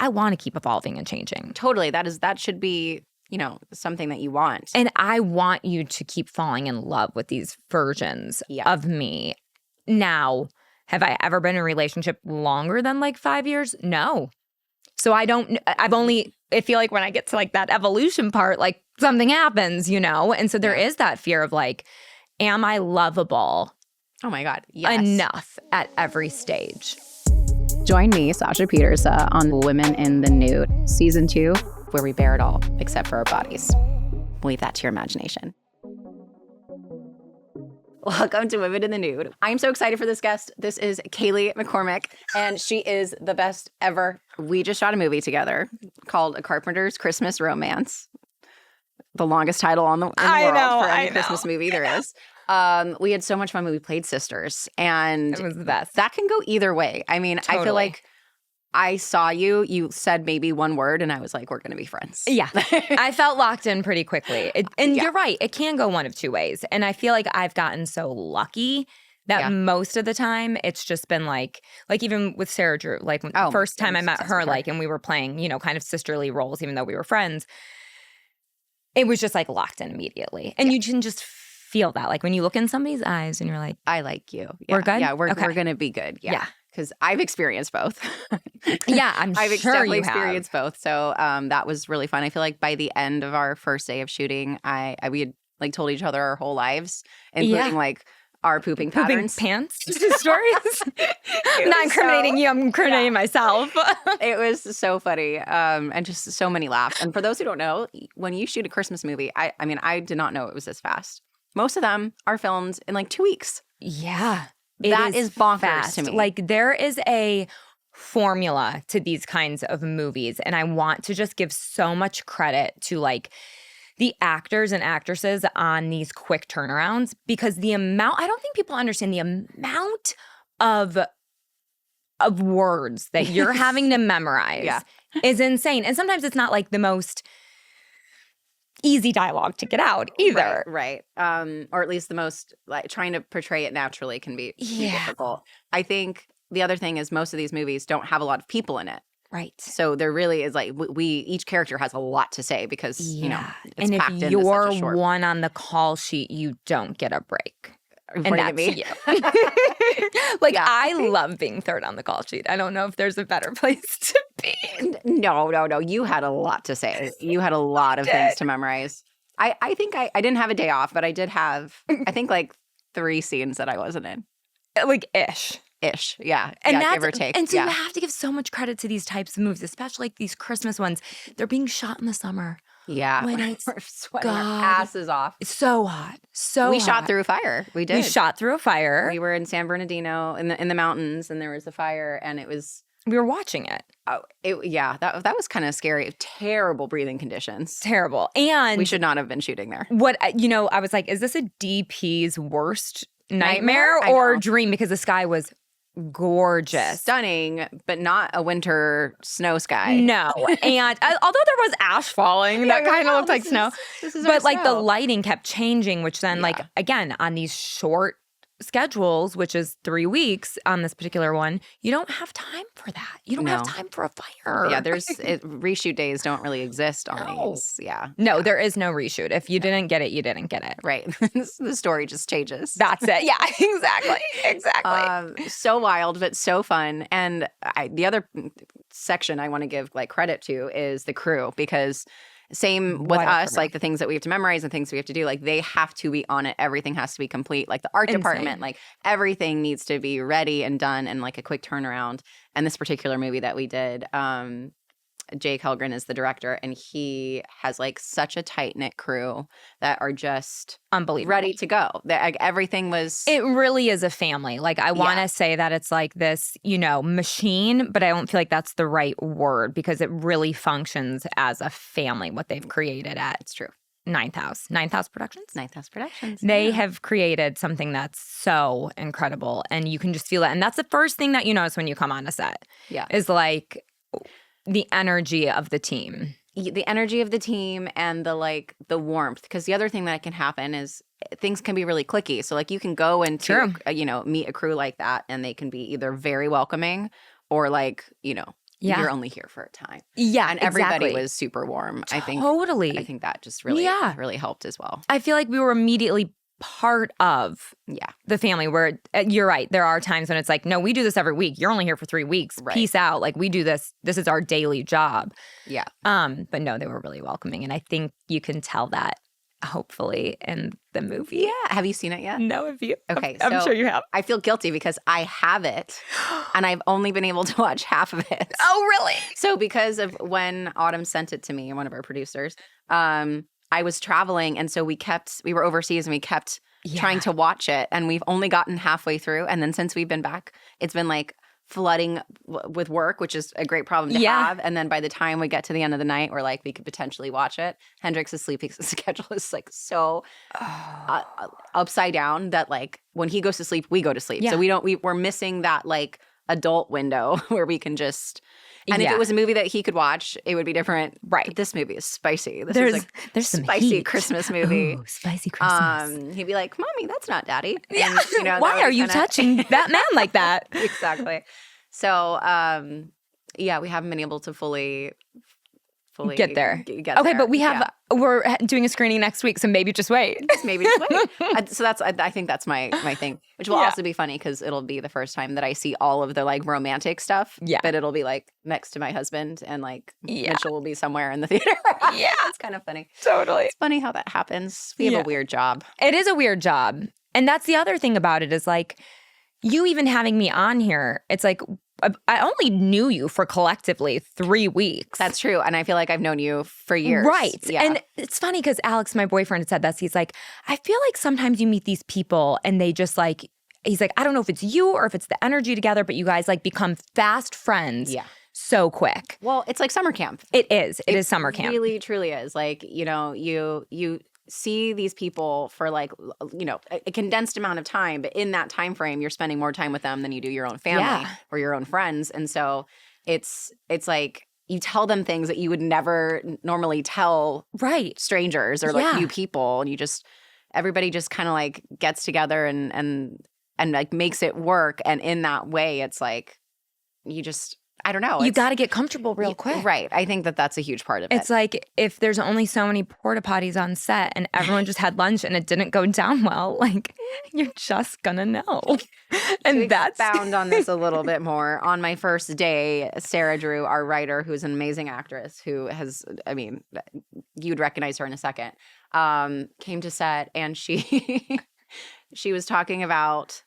I want to keep evolving and changing. Totally. That should be, something that you want. And I want you to keep falling in love with these versions of me. Now, have I ever been in a relationship longer than like 5 years? No. So I feel like when I get to like that evolution part, like something happens, And so there is that fear of like, am I lovable? Oh my God. Yes. Enough at every stage. Join me, Sasha Pieterse, on Women in the Nude, Season 2, where we bear it all except for our bodies. Leave that to your imagination. Welcome to Women in the Nude. I'm so excited for this guest. This is Kaley McCormack, and she is the best ever. We just shot a movie together called A Carpenter's Christmas Romance. The longest title in the world for any Christmas movie there is. We had so much fun when we played sisters, and it was the best. That can go either way. I mean, totally. I feel like I saw you said maybe one word, and I was like, we're going to be friends. Yeah. I felt locked in pretty quickly. You're right. It can go one of two ways. And I feel like I've gotten so lucky that most of the time it's just been like even with Sarah Drew, like the first time I met her, like, and we were playing, kind of sisterly roles, even though we were friends, it was just like locked in immediately. And you can just feel that. Like when you look in somebody's eyes and you're like, I like you. Yeah. We're good? Yeah, we're going to be good. Yeah. Because I've experienced both. Yeah, I've sure definitely you experienced both. So that was really fun. I feel like by the end of our first day of shooting, we had like told each other our whole lives, including like our pooping patterns. Pants stories. I'm not incriminating you. I'm incriminating myself. It was so funny and just so many laughs. And for those who don't know, when you shoot a Christmas movie, I did not know it was this fast. Most of them are filmed in like 2 weeks. Yeah. That is bonkers to me. Like there is a formula to these kinds of movies. And I want to just give so much credit to like the actors and actresses on these quick turnarounds, because I don't think people understand the amount of words that you're having to memorize is insane. And sometimes it's not like the most easy dialogue to get out either. Right. Or at least the most, like, trying to portray it naturally can be difficult. I think the other thing is most of these movies don't have a lot of people in it. Right. So there really is like each character has a lot to say because, it's and packed if into you're such a short... one on the call sheet, you don't get a break. And that's me. You. I love being third on the call sheet. I don't know if there's a better place to be. No. You had a lot to say. You had a lot of things to memorize. I think I didn't have a day off, but I did have, I think, like 3 scenes that I wasn't in. Like ish, yeah. And that's, give or take. And so you have to give so much credit to these types of movies, especially like these Christmas ones. They're being shot in the summer. Yeah. When it's we're sweating our asses off. It's so hot. We shot through a fire. We did. We shot through a fire. We were in San Bernardino in the mountains, and there was a fire, and it was... We were watching it. Oh, that was kind of scary. Terrible breathing conditions. Terrible. And we should not have been shooting there. I was like, is this a DP's worst nightmare or dream? Because the sky was gorgeous. Stunning, but not a winter snow sky. No. And although there was ash falling, that kind of looked like snow. But like the lighting kept changing, which then like, again, on these short schedules, which is 3 weeks on this particular one, you don't have time for that. You don't have time for a fire. Yeah, reshoot days don't really exist on these. Yeah. No, there is no reshoot. If you didn't get it, you didn't get it. Right. The story just changes. That's it. Yeah, exactly. So wild, but so fun. And the other section I want to give like credit to is the crew, because same with us, like the things that we have to memorize and things we have to do, like they have to be on it. Everything has to be complete. Like the art department, like everything needs to be ready and done and like a quick turnaround. And this particular movie that we did, Jake Helgren is the director, and he has like such a tight-knit crew that are just unbelievable, ready to go. Everything was... It really is a family. Like I want to say that it's like this, machine, but I don't feel like that's the right word because it really functions as a family, what they've created at... It's true. Ninth House Productions. They have created something that's so incredible, and you can just feel it. And that's the first thing that you notice when you come on a set. Yeah. Is like... the energy of the team. The energy of the team and the warmth. Because the other thing that can happen is things can be really cliquey. So like you can go into, meet a crew like that and they can be either very welcoming or like, you're only here for a time. Yeah, and everybody was super warm. I think that just really really helped as well. I feel like we were immediately part of the family, where you're right, there are times when it's like, no, we do this every week, you're only here for 3 weeks, peace out, like we do this is our daily job. But no, they were really welcoming, and I think you can tell that hopefully in the movie. Have you seen it yet? No. Have you? Okay, I'm sure you have. I feel guilty because I have it and I've only been able to watch half of it. Oh, really? So because of when Autumn sent it to me, one of our producers, I was traveling, and so we were overseas, and we kept trying to watch it, and we've only gotten halfway through. And then since we've been back, it's been like flooding with work, which is a great problem to have. And then by the time we get to the end of the night, we're like, we could potentially watch it. Hendrix is sleeping. The schedule is like so upside down that like when he goes to sleep, we go to sleep. So we're missing that like adult window where we can just. And if it was a movie that he could watch, it would be different. Right. But this movie is spicy. There's some spicy heat. Christmas movie. Ooh, spicy Christmas. He'd be like, "Mommy, that's not Daddy." Yeah. And, why are you touching that man like that? Exactly. So, we haven't been able to fully get there. Okay, but we're doing a screening next week, so maybe just wait. Maybe just wait. So I think that's my thing, which will also be funny because it'll be the first time that I see all of the like romantic stuff. Yeah, but it'll be like next to my husband, and like Mitchell will be somewhere in the theater. It's kind of funny. Totally, it's funny how that happens. We have a weird job. It is a weird job, and that's the other thing about it is like you even having me on here. It's like. I only knew you for collectively 3 weeks. That's true. And I feel like I've known you for years. Right. Yeah. And it's funny because Alex, my boyfriend, had said this. He's like, I feel like sometimes you meet these people and they just like, he's like, I don't know if it's you or if it's the energy together, but you guys like become fast friends so quick. Well, it's like summer camp. It is. It is summer camp. It really, truly is. Like, you know, you see these people for like, you know, a condensed amount of time, but in that time frame, you're spending more time with them than you do your own family or your own friends. And so it's like you tell them things that you would never normally tell strangers or like new people, and everybody just kind of like gets together and like makes it work. And in that way, it's like I don't know. You got to get comfortable real quick. Right. I think that's a huge part of it. It's like if there's only so many porta potties on set and everyone just had lunch and it didn't go down well, like you're just going to know. And that's expound on this a little bit more. On my first day, Sarah Drew, our writer, who's an amazing actress who has, I mean, you'd recognize her in a second, came to set, and she was talking about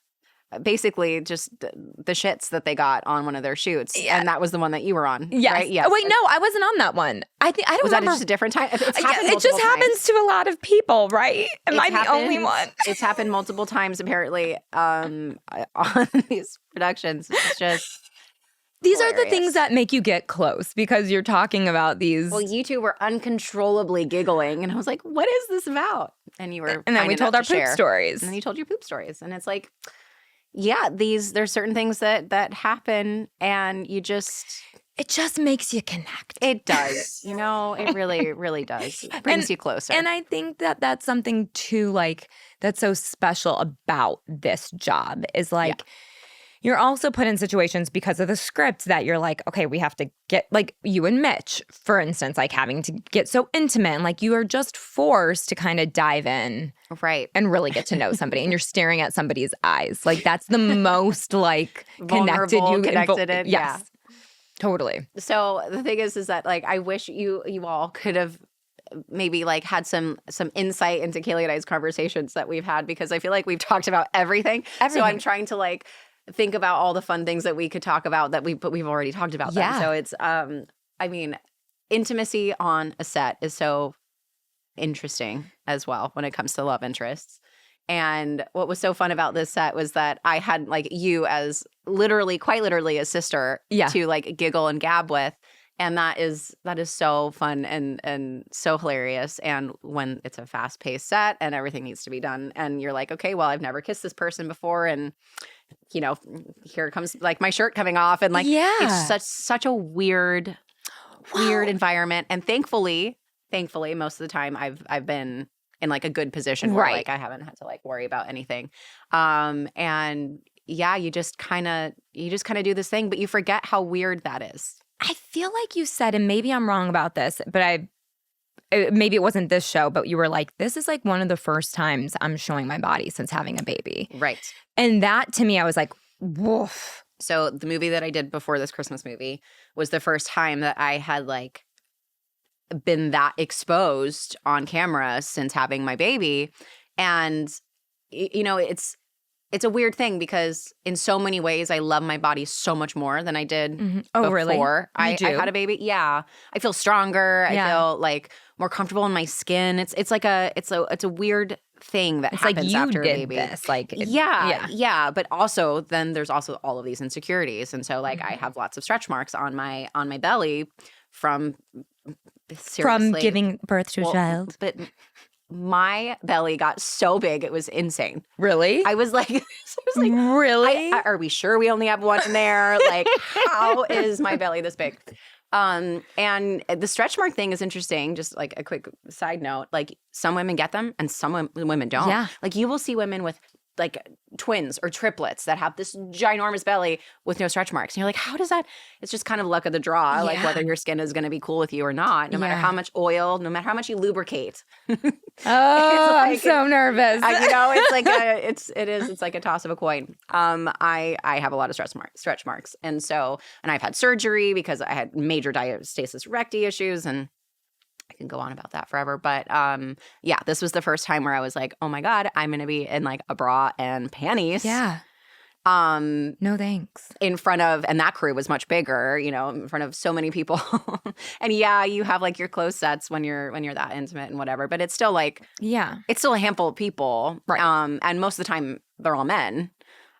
basically just the shits that they got on one of their shoots. And that was the one that you were on. Yes. Right? Yes. Oh, wait, no, I wasn't on that one. I don't was remember. That just a different time? It just happens to a lot of people, right? Am I the only one? It's happened multiple times, apparently, on these productions. It's just these hilarious. Are the things that make you get close because you're talking about these. Well, you two were uncontrollably giggling, and I was like, what is this about? And you were and then we told our poop stories. And then you told your poop stories. And it's like, yeah, there's certain things that happen, and it just makes you connect. It does. You know, it really, really does. It brings you closer. And I think that's something too, like, that's so special about this job is like, you're also put in situations because of the script that you're like, okay, we have to get, like you and Mitch, for instance, like having to get so intimate, and like you are just forced to kind of dive in. Right. And really get to know somebody, and you're staring at somebody's eyes. Like that's the most like connected in. Yes. Yeah. Totally. So the thing is that like I wish you all could have maybe like had some insight into Kaley and I's conversations that we've had, because I feel like we've talked about everything. So I'm trying to like think about all the fun things that we could talk about but we've already talked about them. So it's I mean, intimacy on a set is so interesting as well when it comes to love interests. And what was so fun about this set was that I had like you as quite literally a sister to like giggle and gab with. And that is so fun and so hilarious. And when it's a fast-paced set and everything needs to be done, and you're like, okay, well, I've never kissed this person before, and you know, here comes like my shirt coming off, and like it's such a weird environment. And thankfully, most of the time I've been in like a good position where like I haven't had to like worry about anything. And yeah, you just kind of do this thing, but you forget how weird that is. I feel like you said, and maybe I'm wrong about this, but maybe it wasn't this show, but you were like, this is like one of the first times I'm showing my body since having a baby. Right. And that to me, I was like, woof. So the movie that I did before this Christmas movie was the first time that I had like been that exposed on camera since having my baby. And, you know, it's a weird thing because in so many ways I love my body so much more than I did before I had a baby. Yeah. I feel stronger. I feel like more comfortable in my skin. It's like it's a weird thing that happens after a baby. This. Like yeah. But also then there's also all of these insecurities. And so like I have lots of stretch marks on my belly from giving birth to a child. But my belly got so big, it was insane. Really? I was like, really? Are we sure we only have one in there? Like, how is my belly this big? And the stretch mark thing is interesting. Just like a quick side note, like some women get them and some women don't. Yeah. Like you will see women with like twins or triplets that have this ginormous belly with no stretch marks. And you're like, how does that? It's just kind of luck of the draw, like whether your skin is going to be cool with you or not, no matter how much oil, no matter how much you lubricate. I'm so nervous. You know, it's like it's like a toss of a coin. I have a lot of stretch marks. And I've had surgery because I had major diastasis recti issues, and I can go on about that forever. But this was the first time where I was like, oh my God, I'm going to be in like a bra and panties. Yeah. No thanks. In front of, and that crew was much bigger, you know, in front of so many people. And you have like your close sets when you're that intimate and whatever, but it's still like, it's still a handful of people. Right. And most of the time they're all men.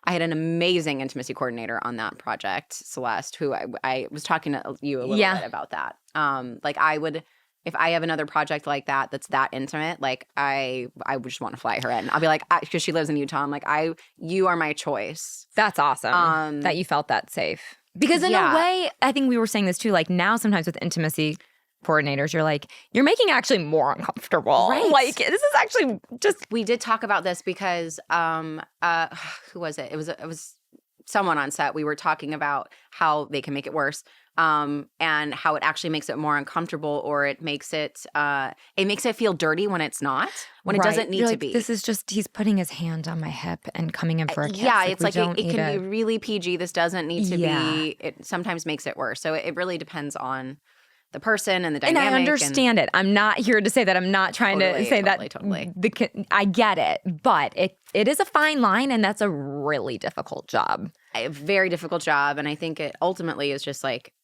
I had an amazing intimacy coordinator on that project, Celeste, who I was talking to you a little bit about that. Like I would, if I have another project like that's that intimate, like I would just want to fly her in. I'll be like, because she lives in Utah, I'm like, you are my choice. That's awesome that you felt that safe. Because in a way, I think we were saying this too, like now sometimes with intimacy coordinators, you're like, you're making actually more uncomfortable. Right. Like this is actually just. We did talk about this because who was it? It was someone on set. We were talking about how they can make it worse. And how it actually makes it more uncomfortable, or it makes it feel dirty when it's not, when it doesn't need to be. This is just, he's putting his hand on my hip and coming in for a kiss. Yeah, it's like it can be really PG. This doesn't need to be. It sometimes makes it worse. So it really depends on the person and the dynamic. And I understand it. I'm not here to say that. I'm not trying to say that. Totally. I get it, but it is a fine line, and that's a really difficult job. A very difficult job, and I think it ultimately is just like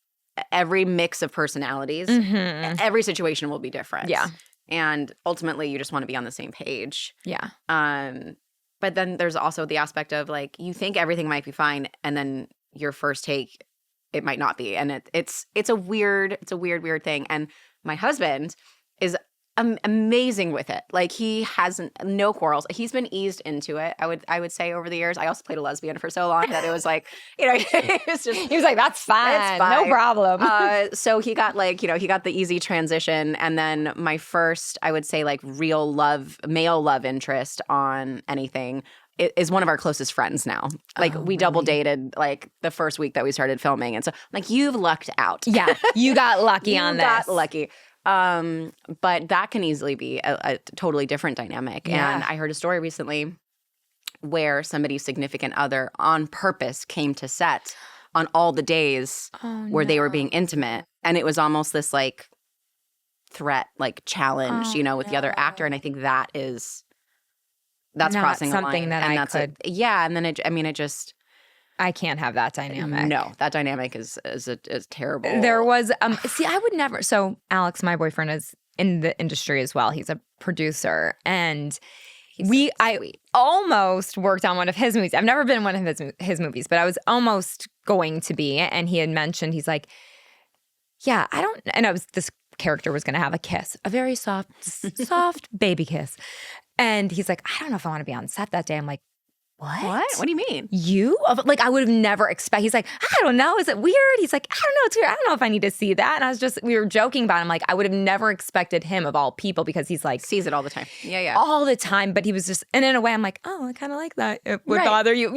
every mix of personalities, every situation will be different. Yeah. And ultimately you just want to be on the same page. Yeah. But then there's also the aspect of like, you think everything might be fine, and then your first take, it might not be. And it's a weird thing. And my husband is amazing with it. Like he has no quarrels. He's been eased into it. I would say over the years. I also played a lesbian for so long that it was like, you know, it was just, he was like, that's fine. No problem. So he got like, you know, he got the easy transition. And then my first, I would say like real male love interest on anything is one of our closest friends now. Like we double dated like the first week that we started filming. And so like, you've lucked out. Yeah. You got lucky on this. You got lucky. But that can easily be a totally different dynamic. Yeah. And I heard a story recently where somebody's significant other on purpose came to set on all the days where they were being intimate. And it was almost this like threat, like challenge, you know, with the other actor. And I think that's not crossing something a line. that and I that's could. And then it just. I can't have that dynamic. No, that dynamic is terrible. There was I would never. So Alex, my boyfriend, is in the industry as well. He's a producer, and I almost worked on one of his movies. I've never been in one of his movies, but I was almost going to be. And he had mentioned, he's like, yeah, I don't. And this character was going to have a kiss, a very soft baby kiss, and he's like, I don't know if I want to be on set that day. I'm like, What? What do you mean? You? Like, I would have never expected. He's like, I don't know. Is it weird? He's like, I don't know. It's weird. I don't know if I need to see that. And we were joking about it. I'm like, I would have never expected him of all people because he's like. Sees it all the time. Yeah. All the time. But he was just, and in a way, I'm like, oh, I kind of like that. It would bother you,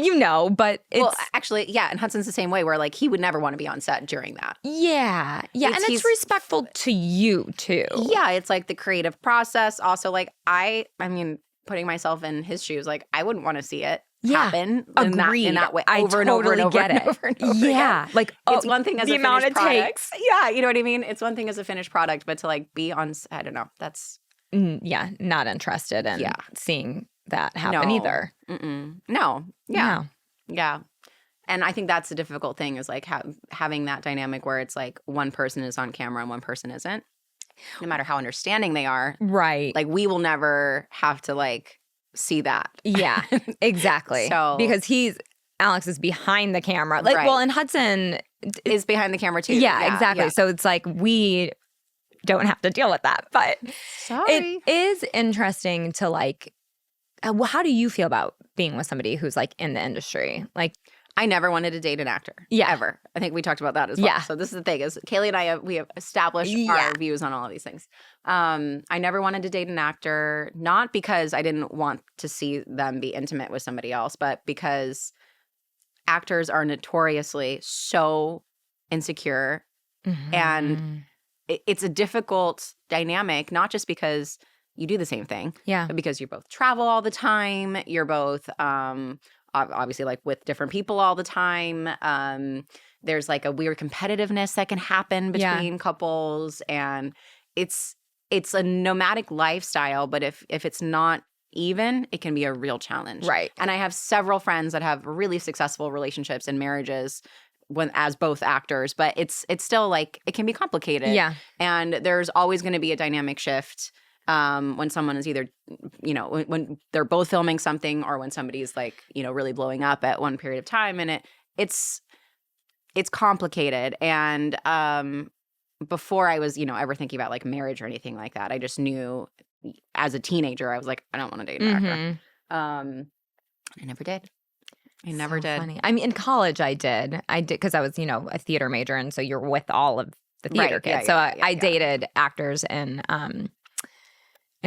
but it's. Well, actually, yeah. And Hudson's the same way where like he would never want to be on set during that. Yeah. And it's respectful to you too. Yeah. It's like the creative process. Also, like, I mean, putting myself in his shoes, like, I wouldn't want to see it. Happen in that way over and over and over and over and over again. Like it's one thing as a finished product. Yeah, you know what I mean? It's one thing as a finished product, but to like be on, I don't know, that's not interested in seeing that happen either. No. Yeah. And I think that's the difficult thing is like having that dynamic where it's like one person is on camera and one person isn't. No matter how understanding they are. Right. Like we will never have to like see that. Yeah, exactly. So because Alex is behind the camera. Like, well, and Hudson is behind the camber too. Yeah, exactly. Yeah. So it's like we don't have to deal with that. But it is interesting to like, how do you feel about being with somebody who's like in the industry? Like, I never wanted to date an actor. Yeah. Ever. I think we talked about that as well. Yeah. So this is the thing is Kaley and I we have established our views on all of these things. I never wanted to date an actor, not because I didn't want to see them be intimate with somebody else, but because actors are notoriously so insecure and it's a difficult dynamic, not just because you do the same thing, but because you both travel all the time. You're both obviously like with different people all the time. There's like a weird competitiveness that can happen between couples, and it's a nomadic lifestyle, but if it's not even, it can be a real challenge. Right. And I have several friends that have really successful relationships and marriages as both actors, but it's still like it can be complicated. Yeah. And there's always going to be a dynamic shift when someone is either, when they're both filming something or when somebody's like, really blowing up at one period of time. And it's complicated. And before I was, ever thinking about like marriage or anything like that, I just knew as a teenager, I was like, I don't want to date an actor. I never did. I never did. Funny. I mean, in college I did because I was, a theater major. And so you're with all of the theater kids. I dated actors in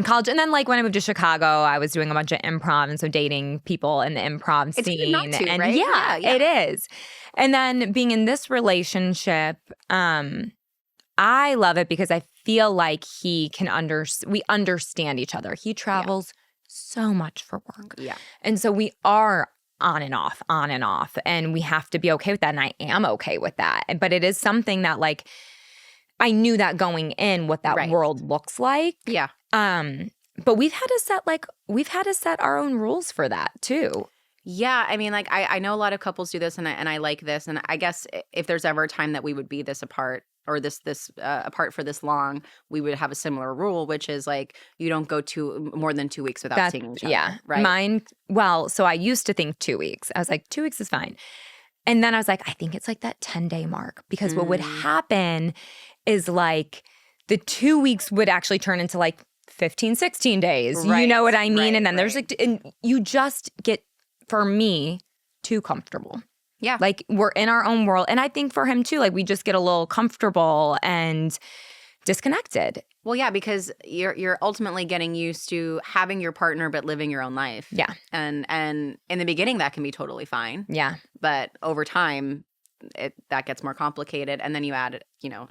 college. And then like when I moved to Chicago, I was doing a bunch of improv. And so dating people in the improv scene. It's not to, and right? Yeah, it is. And then being in this relationship, I love it because I feel like we understand each other. He travels so much for work. Yeah. And so we are on and off. And we have to be okay with that. And I am okay with that. But it is something that like, I knew that going in what that world looks like. Yeah. But we've had to set our own rules for that too. Yeah, I mean, like I know a lot of couples do this, and I like this, and I guess if there's ever a time that we would be this apart or this apart for this long, we would have a similar rule, which is like you don't go more than 2 weeks without seeing each other. Yeah, right. So I used to think 2 weeks. I was like 2 weeks is fine, and then I was like, I think it's like that 10-day mark because what would happen is like the 2 weeks would actually turn into like 15, 16 days. Right. You know what I mean? Right, and then there's like, and you just get, for me, too comfortable. Yeah. Like we're in our own world. And I think for him too, like we just get a little comfortable and disconnected. Well, yeah, because you're ultimately getting used to having your partner but living your own life. Yeah. And in the beginning that can be totally fine. Yeah. But over time that gets more complicated, and then you add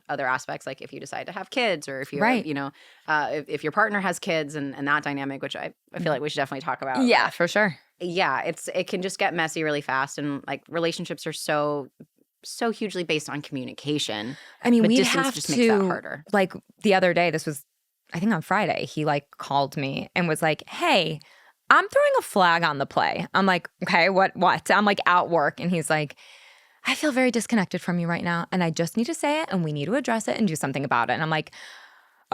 other aspects like if you decide to have kids or if you if your partner has kids and that dynamic, which I feel like we should definitely talk about. Yeah, for sure. Yeah, it can just get messy really fast, and like relationships are so hugely based on communication. I mean, we distance have just to makes that harder. Like the other day, this was I think on Friday, he like called me and was like, "Hey, I'm throwing a flag on the play." I'm like, "Okay, what?" I'm like at work, and he's like, "I feel very disconnected from you right now, and I just need to say it, and we need to address it and do something about it." And I'm like,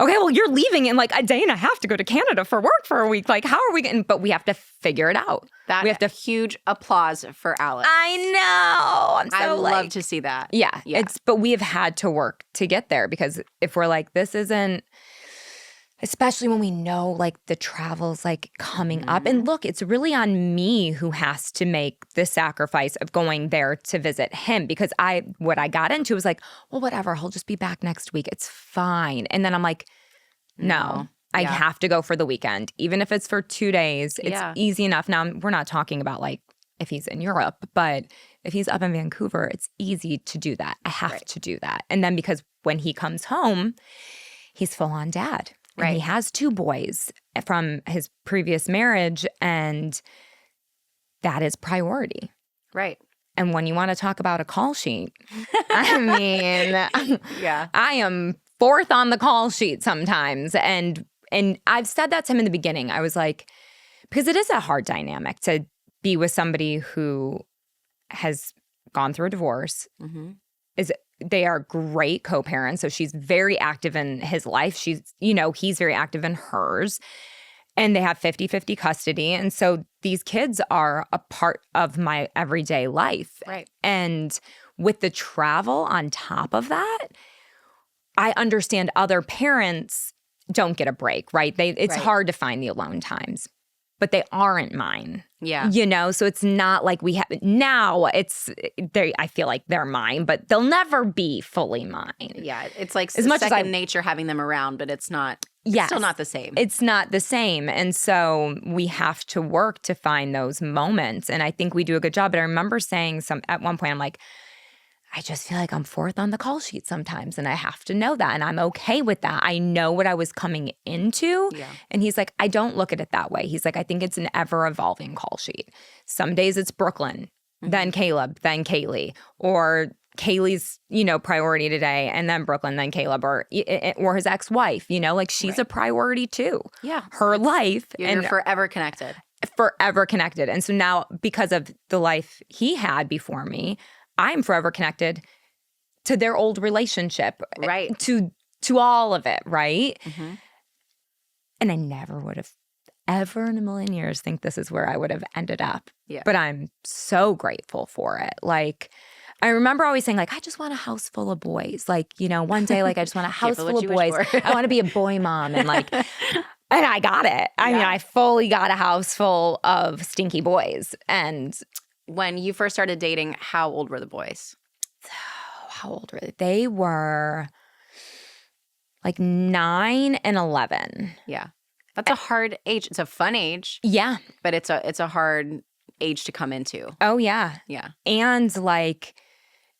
"Okay, well, you're leaving in like a day and a half to go to Canada for work for a week. Like, how are we getting?" But we have to figure it out. We have to huge applause for Alex. I know. I love to see that. Yeah. But we have had to work to get there because if we're like, this isn't especially when we know like the travel's like coming up. And look, it's really on me who has to make the sacrifice of going there to visit him, because what I got into was like, well, whatever, he'll just be back next week. It's fine. And then I'm like, no. I have to go for the weekend, even if it's for 2 days. It's easy enough. Now, we're not talking about like if he's in Europe, but if he's up in Vancouver, it's easy to do that. I have to do that. And then because when he comes home, he's full on dad. And he has 2 boys from his previous marriage, and that is priority. Right. And when you want to talk about a call sheet, I mean, I am 4th on the call sheet sometimes. And I've said that to him in the beginning. I was like, because it is a hard dynamic to be with somebody who has gone through a divorce. They are great co-parents. So she's very active in his life. He's very active in hers. And they have 50-50 custody. And so these kids are a part of my everyday life. Right. And with the travel on top of that, I understand other parents don't get a break, right? It's hard to find the alone times, but they aren't mine. Yeah. So it's not like we have now. I feel like they're mine, but they'll never be fully mine. Yeah, it's like as much second nature having them around, but it's not. It's still not the same. It's not the same, and so we have to work to find those moments. And I think we do a good job. But I remember saying at one point, I'm like, I just feel like I'm 4th on the call sheet sometimes, and I have to know that, and I'm okay with that. I know what I was coming into, and he's like, I don't look at it that way. He's like, I think it's an ever-evolving call sheet. Some days it's Brooklyn, then Caleb, then Kaley, or Kaley's, priority today, and then Brooklyn, then Caleb, or his ex-wife, like she's a priority too. Yeah. Her life. You're forever connected. Forever connected. And so now, because of the life he had before me, I'm forever connected to their old relationship, right? To all of it, right? And I never would have ever in a million years think this is where I would have ended up. Yeah. But I'm so grateful for it. Like, I remember always saying, like, I just want a house full of boys. Like, one day, like, I just want a house full of boys. I want to be a boy mom, and like, and I got it. I mean, I fully got a house full of stinky boys. And when you first started dating, how old were the boys? How old were they? They were like 9 and 11. Yeah. That's a hard age. It's a fun age. Yeah. But it's a hard age to come into. Oh, yeah. Yeah. And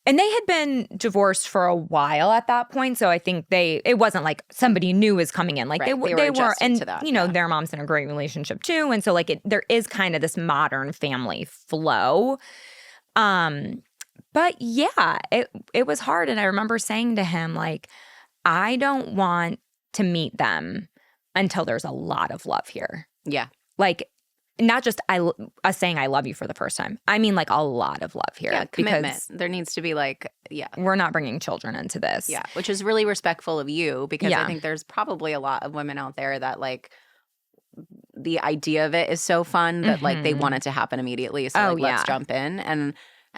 and they had been divorced for a while at that point. So I think it wasn't like somebody new was coming in. Like they were and to that, their mom's in a great relationship too. And so like there is kind of this modern family flow. But yeah, it was hard. And I remember saying to him, like, I don't want to meet them until there's a lot of love here. Yeah. Like, not just us saying I love you for the first time. I mean, like, a lot of love here. Yeah, commitment. There needs to be we're not bringing children into this. Yeah, which is really respectful of you, because I think there's probably a lot of women out there that like the idea of it is so fun that like they want it to happen immediately. So let's jump in, and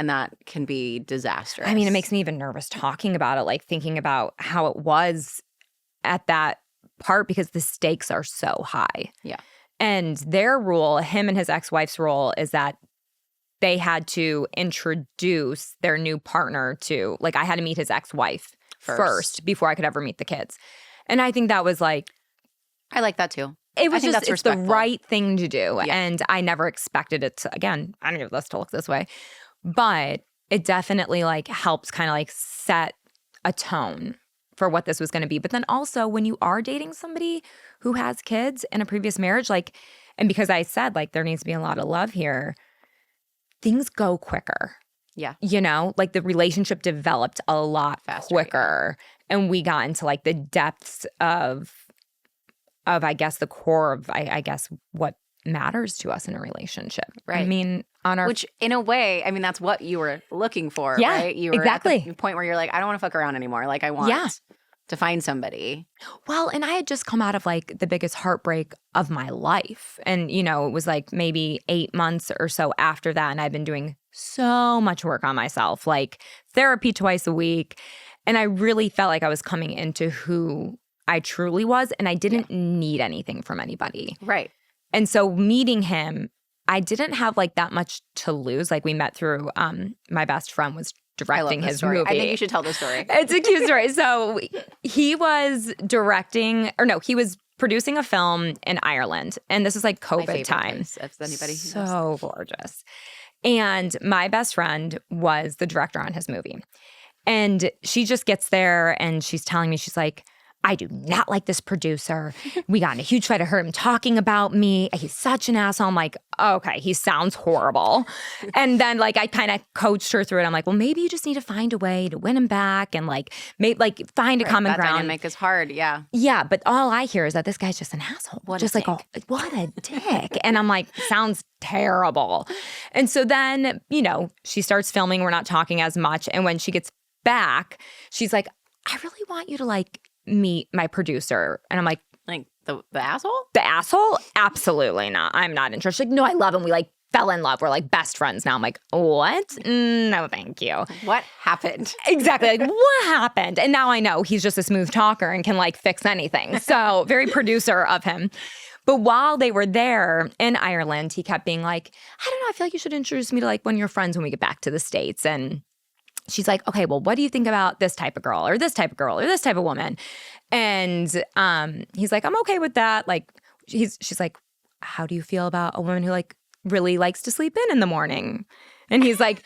that can be disastrous. I mean, it makes me even nervous talking about it, like thinking about how it was at that part, because the stakes are so high. Yeah. And their rule, him and his ex-wife's role, is that they had to introduce their new partner to, like, I had to meet his ex-wife first before I could ever meet the kids. And I think that was like, I like that too. It was just, it's the right thing to do. Yeah. And I never expected it to, again, I don't know if this to look this way, but it definitely like helps kind of like set a tone for what this was going to be. But then also when you are dating somebody who has kids in a previous marriage, like, and because I said like there needs to be a lot of love here, things go quicker. Yeah. You know, like the relationship developed a lot quicker. Yeah. And we got into like the depths of I guess the core of I guess what matters to us in a relationship. Right. I mean, which in a way, I mean, that's what you were looking for, yeah, right? You were exactly at the point where you're like, I don't want to fuck around anymore. Like I want to find somebody. Well, and I had just come out of like the biggest heartbreak of my life. And, you know, it was like maybe 8 months or so after that. And I've been doing so much work on myself, like therapy twice a week. And I really felt like I was coming into who I truly was, and I didn't need anything from anybody. Right. And so meeting him, I didn't have like that much to lose. Like we met through my best friend was directing his story. movie. I think you should tell the story. It's a cute story. So he was he was producing a film in Ireland. And this is like COVID time. If anybody so gorgeous. And my best friend was the director on his movie. And she just gets there and she's telling me, she's like, I do not like this producer. We got in a huge fight. I heard him talking about me. He's such an asshole. I'm like, okay, he sounds horrible. And then like I kind of coached her through it. I'm like, well, maybe you just need to find a way to win him back and like find a common ground. That dynamic is hard, yeah. Yeah, but all I hear is that this guy's just an asshole. What a dick. And I'm like, sounds terrible. And so then, she starts filming. We're not talking as much. And when she gets back, she's like, I really want you to like meet my producer. And I'm like the asshole? The asshole? Absolutely not. I'm not interested. Like, no, I love him. We like fell in love. We're like best friends now. I'm like, what? No, thank you. What happened? Exactly. Like, what happened? And now I know he's just a smooth talker and can like fix anything. So very producer of him. But while they were there in Ireland, he kept being like, I don't know, I feel like you should introduce me to like one of your friends when we get back to the States. And she's like, okay, well, what do you think about this type of girl or this type of girl or this type of woman? And he's like, I'm okay with that. Like, she's like, how do you feel about a woman who like really likes to sleep in the morning? And he's like,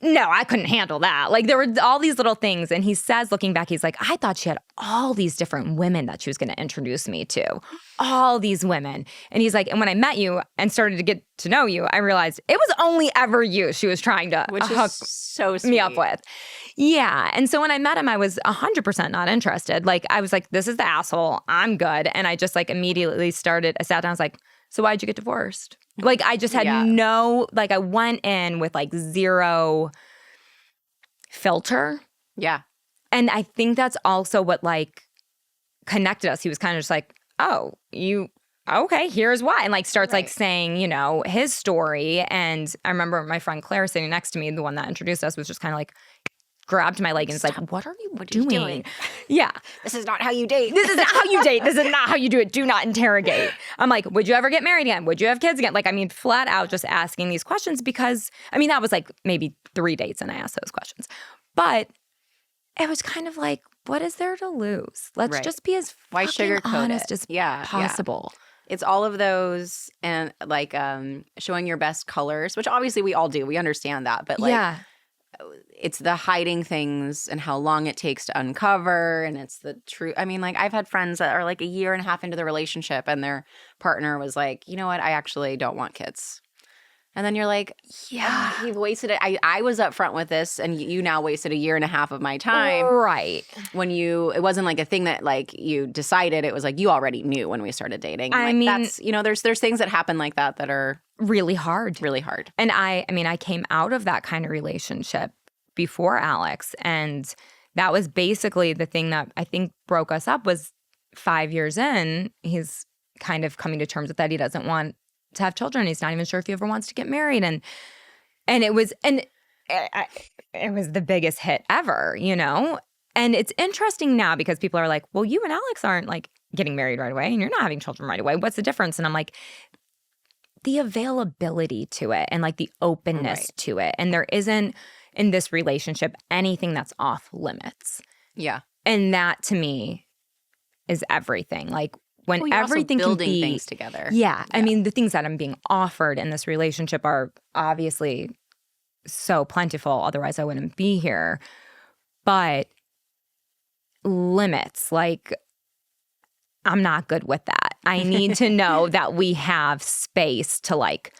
no, I couldn't handle that. Like there were all these little things. And he says, looking back, he's like, I thought she had all these different women that she was going to introduce me to. All these women. And he's like, and when I met you and started to get to know you, I realized it was only ever you she was trying to hook so sweet. Me up with. Yeah. And so when I met him, I was 100% not interested. Like I was like, this is the asshole. I'm good. And I just like immediately I sat down, I was like, so why'd you get divorced? Like I just had I went in with like zero filter. Yeah. And I think that's also what like connected us. He was kind of just like, oh, okay, here's why. And like starts like saying, his story. And I remember my friend Claire sitting next to me, the one that introduced us, was just kind of like, grabbed my leg and was like, what are you doing? Yeah. This is not how you date. This is not how you date. This is not how you do it. Do not interrogate. I'm like, would you ever get married again? Would you have kids again? Like, I mean, flat out just asking these questions because, I mean, that was like maybe 3 dates and I asked those questions. But it was kind of like, what is there to lose? Let's just be as honest as possible. Yeah. It's all of those and like showing your best colors, which obviously we all do. We understand that. But like, it's the hiding things and how long it takes to uncover. And it's the truth. I mean, like I've had friends that are like a year and a half into the relationship and their partner was like, you know what? I actually don't want kids. And then you're like, yeah, he wasted it. I was upfront with this and you now wasted a year and a half of my time. Right. When it wasn't like a thing that like you decided. It was like you already knew when we started dating. I mean, that's, there's things that happen like that are really hard. Really hard. And I mean, I came out of that kind of relationship before Alex. And that was basically the thing that I think broke us up was 5 years in, he's kind of coming to terms with that. He doesn't want to have children. He's not even sure if he ever wants to get married. And it was the biggest hit ever, And it's interesting now because people are like, well, you and Alex aren't like getting married right away and you're not having children right away. What's the difference? And I'm like, the availability to it and like the openness to it. And there isn't in this relationship anything that's off limits. Yeah. And that to me is everything. Like when everything also can be things together. Yeah. I mean, the things that I'm being offered in this relationship are obviously so plentiful. Otherwise, I wouldn't be here. But limits, like I'm not good with that. I need to know that we have space to like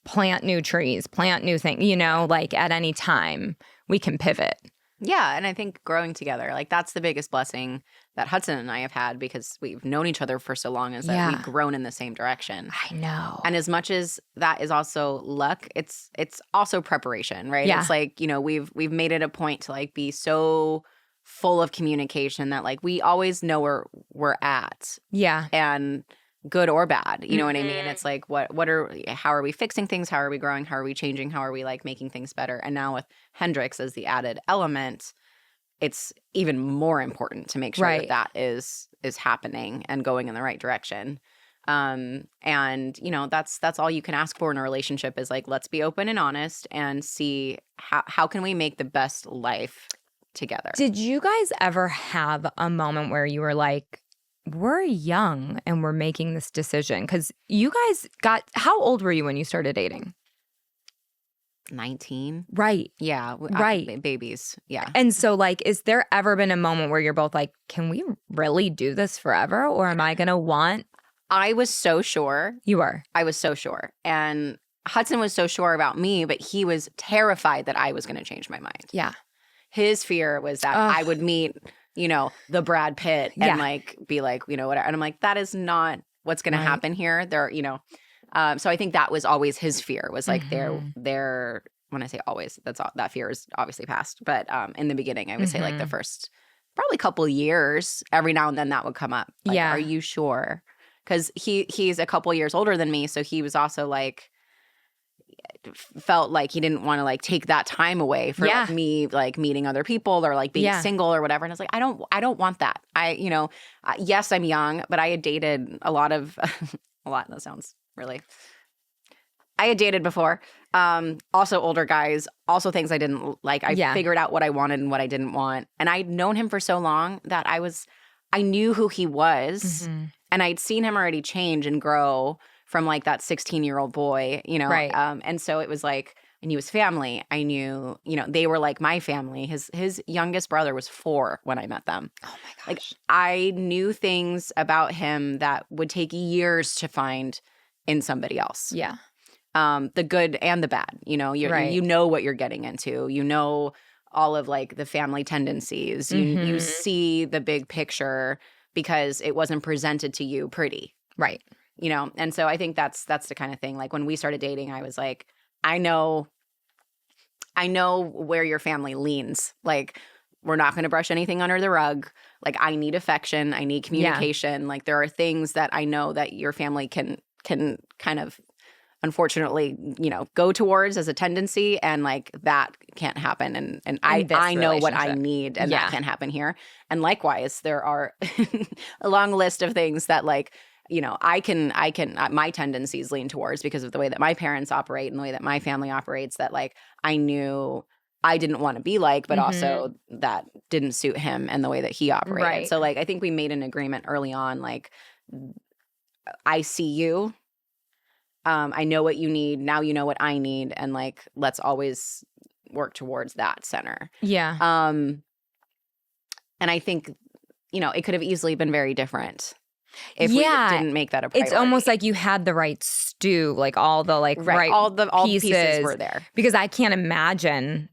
plant new trees, plant new things, like at any time we can pivot. Yeah. And I think growing together, like that's the biggest blessing that Hudson and I have had because we've known each other for so long is that we've grown in the same direction. I know. And as much as that is also luck, it's also preparation, right? Yeah. It's like, we've made it a point to like be so full of communication that like we always know where we're at. Yeah. And good or bad. You know what I mean? It's like how are we fixing things? How are we growing? How are we changing? How are we like making things better? And now with Hendrix as the added element, it's even more important to make sure that is happening and going in the right direction. And that's all you can ask for in a relationship is like, let's be open and honest and see how can we make the best life together. Did you guys ever have a moment where you were like, we're young and we're making this decision? Because you guys how old were you when you started dating? 19. Right. Yeah. Right. Babies. Yeah. And so like, is there ever been a moment where you're both like, can we really do this forever? Or am I going to want? I was so sure. You were. I was so sure. And Hudson was so sure about me, but he was terrified that I was going to change my mind. Yeah. His fear was that I would meet, the Brad Pitt and like be like, whatever. And I'm like, that is not what's going to happen here. So I think that was always his fear was like they're when I say always, that fear is obviously past. But in the beginning, I would say like the first probably couple years, every now and then that would come up. Like, are you sure? Because he's a couple years older than me, so he was also like felt like he didn't want to like take that time away for like, me like meeting other people or like being single or whatever. And I was like, I don't want that. Yes, I'm young, but I had dated a lot. That sounds really. I had dated before. Also older guys, also things I didn't like. I figured out what I wanted and what I didn't want. And I'd known him for so long that I knew who he was. And I'd seen him already change and grow from like that 16-year-old boy, Right. And so it was like, I knew his family. I knew, they were like my family. His youngest brother was 4 when I met them. Oh my gosh. Like I knew things about him that would take years to find in somebody else. Yeah. The good and the bad, you know what you're getting into, all of like the family tendencies, you see the big picture because it wasn't presented to you pretty. Right. And so I think that's the kind of thing, like when we started dating, I was like, I know where your family leans. Like, we're not going to brush anything under the rug. Like, I need affection. I need communication. Like, there are things that I know that your family can kind of, unfortunately, go towards as a tendency, and like that can't happen. And I know what I need, and that can't happen here. And likewise, there are a long list of things that like, my tendencies lean towards because of the way that my parents operate and the way that my family operates, that like I knew I didn't want to be like, but also that didn't suit him and the way that he operated. Right. So like, I think we made an agreement early on, like, I see you. I know what you need. Now you know what I need. And like, let's always work towards that center. Yeah. And I think, it could have easily been very different if we didn't make that a priority. It's almost like you had the right stew, like all the like all the pieces were there. Because I can't imagine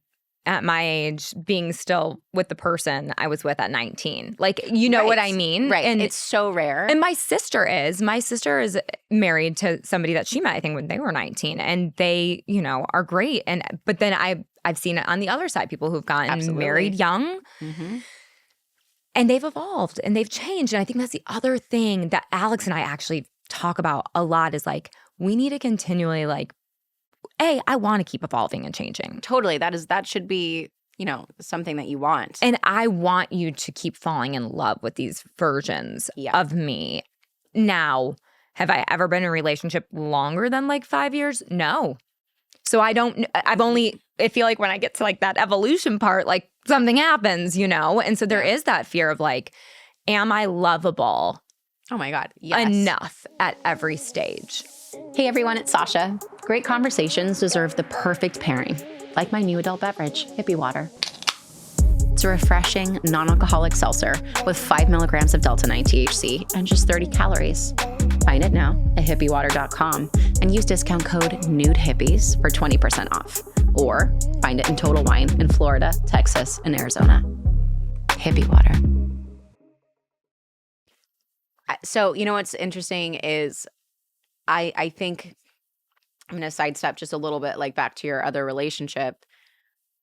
at my age being still with the person I was with at 19. Like, what I mean? Right. And it's so rare. And my sister is married to somebody that she met, I think, when they were 19. And they, are great. But then I've seen it on the other side, people who've gotten married young. And they've evolved and they've changed. And I think that's the other thing that Alex and I actually talk about a lot is like, we need to continually like, I want to keep evolving and changing. Totally. That should be, something that you want. And I want you to keep falling in love with these versions of me. Now, have I ever been in a relationship longer than like 5 years? No. So I feel like when I get to like that evolution part, like something happens, And so there is that fear of like, am I lovable? Oh my God. Yes. Enough at every stage. Hey everyone, it's Sasha. Great conversations deserve the perfect pairing, like my new adult beverage, Hippie Water. It's a refreshing, non-alcoholic seltzer with 5 milligrams of Delta-9 THC and just 30 calories. Find it now at hippiewater.com and use discount code NUDEHIPPIES for 20% off. Or find it in Total Wine in Florida, Texas, and Arizona. Hippie Water. So, what's interesting is I think I'm going to sidestep just a little bit, like back to your other relationship.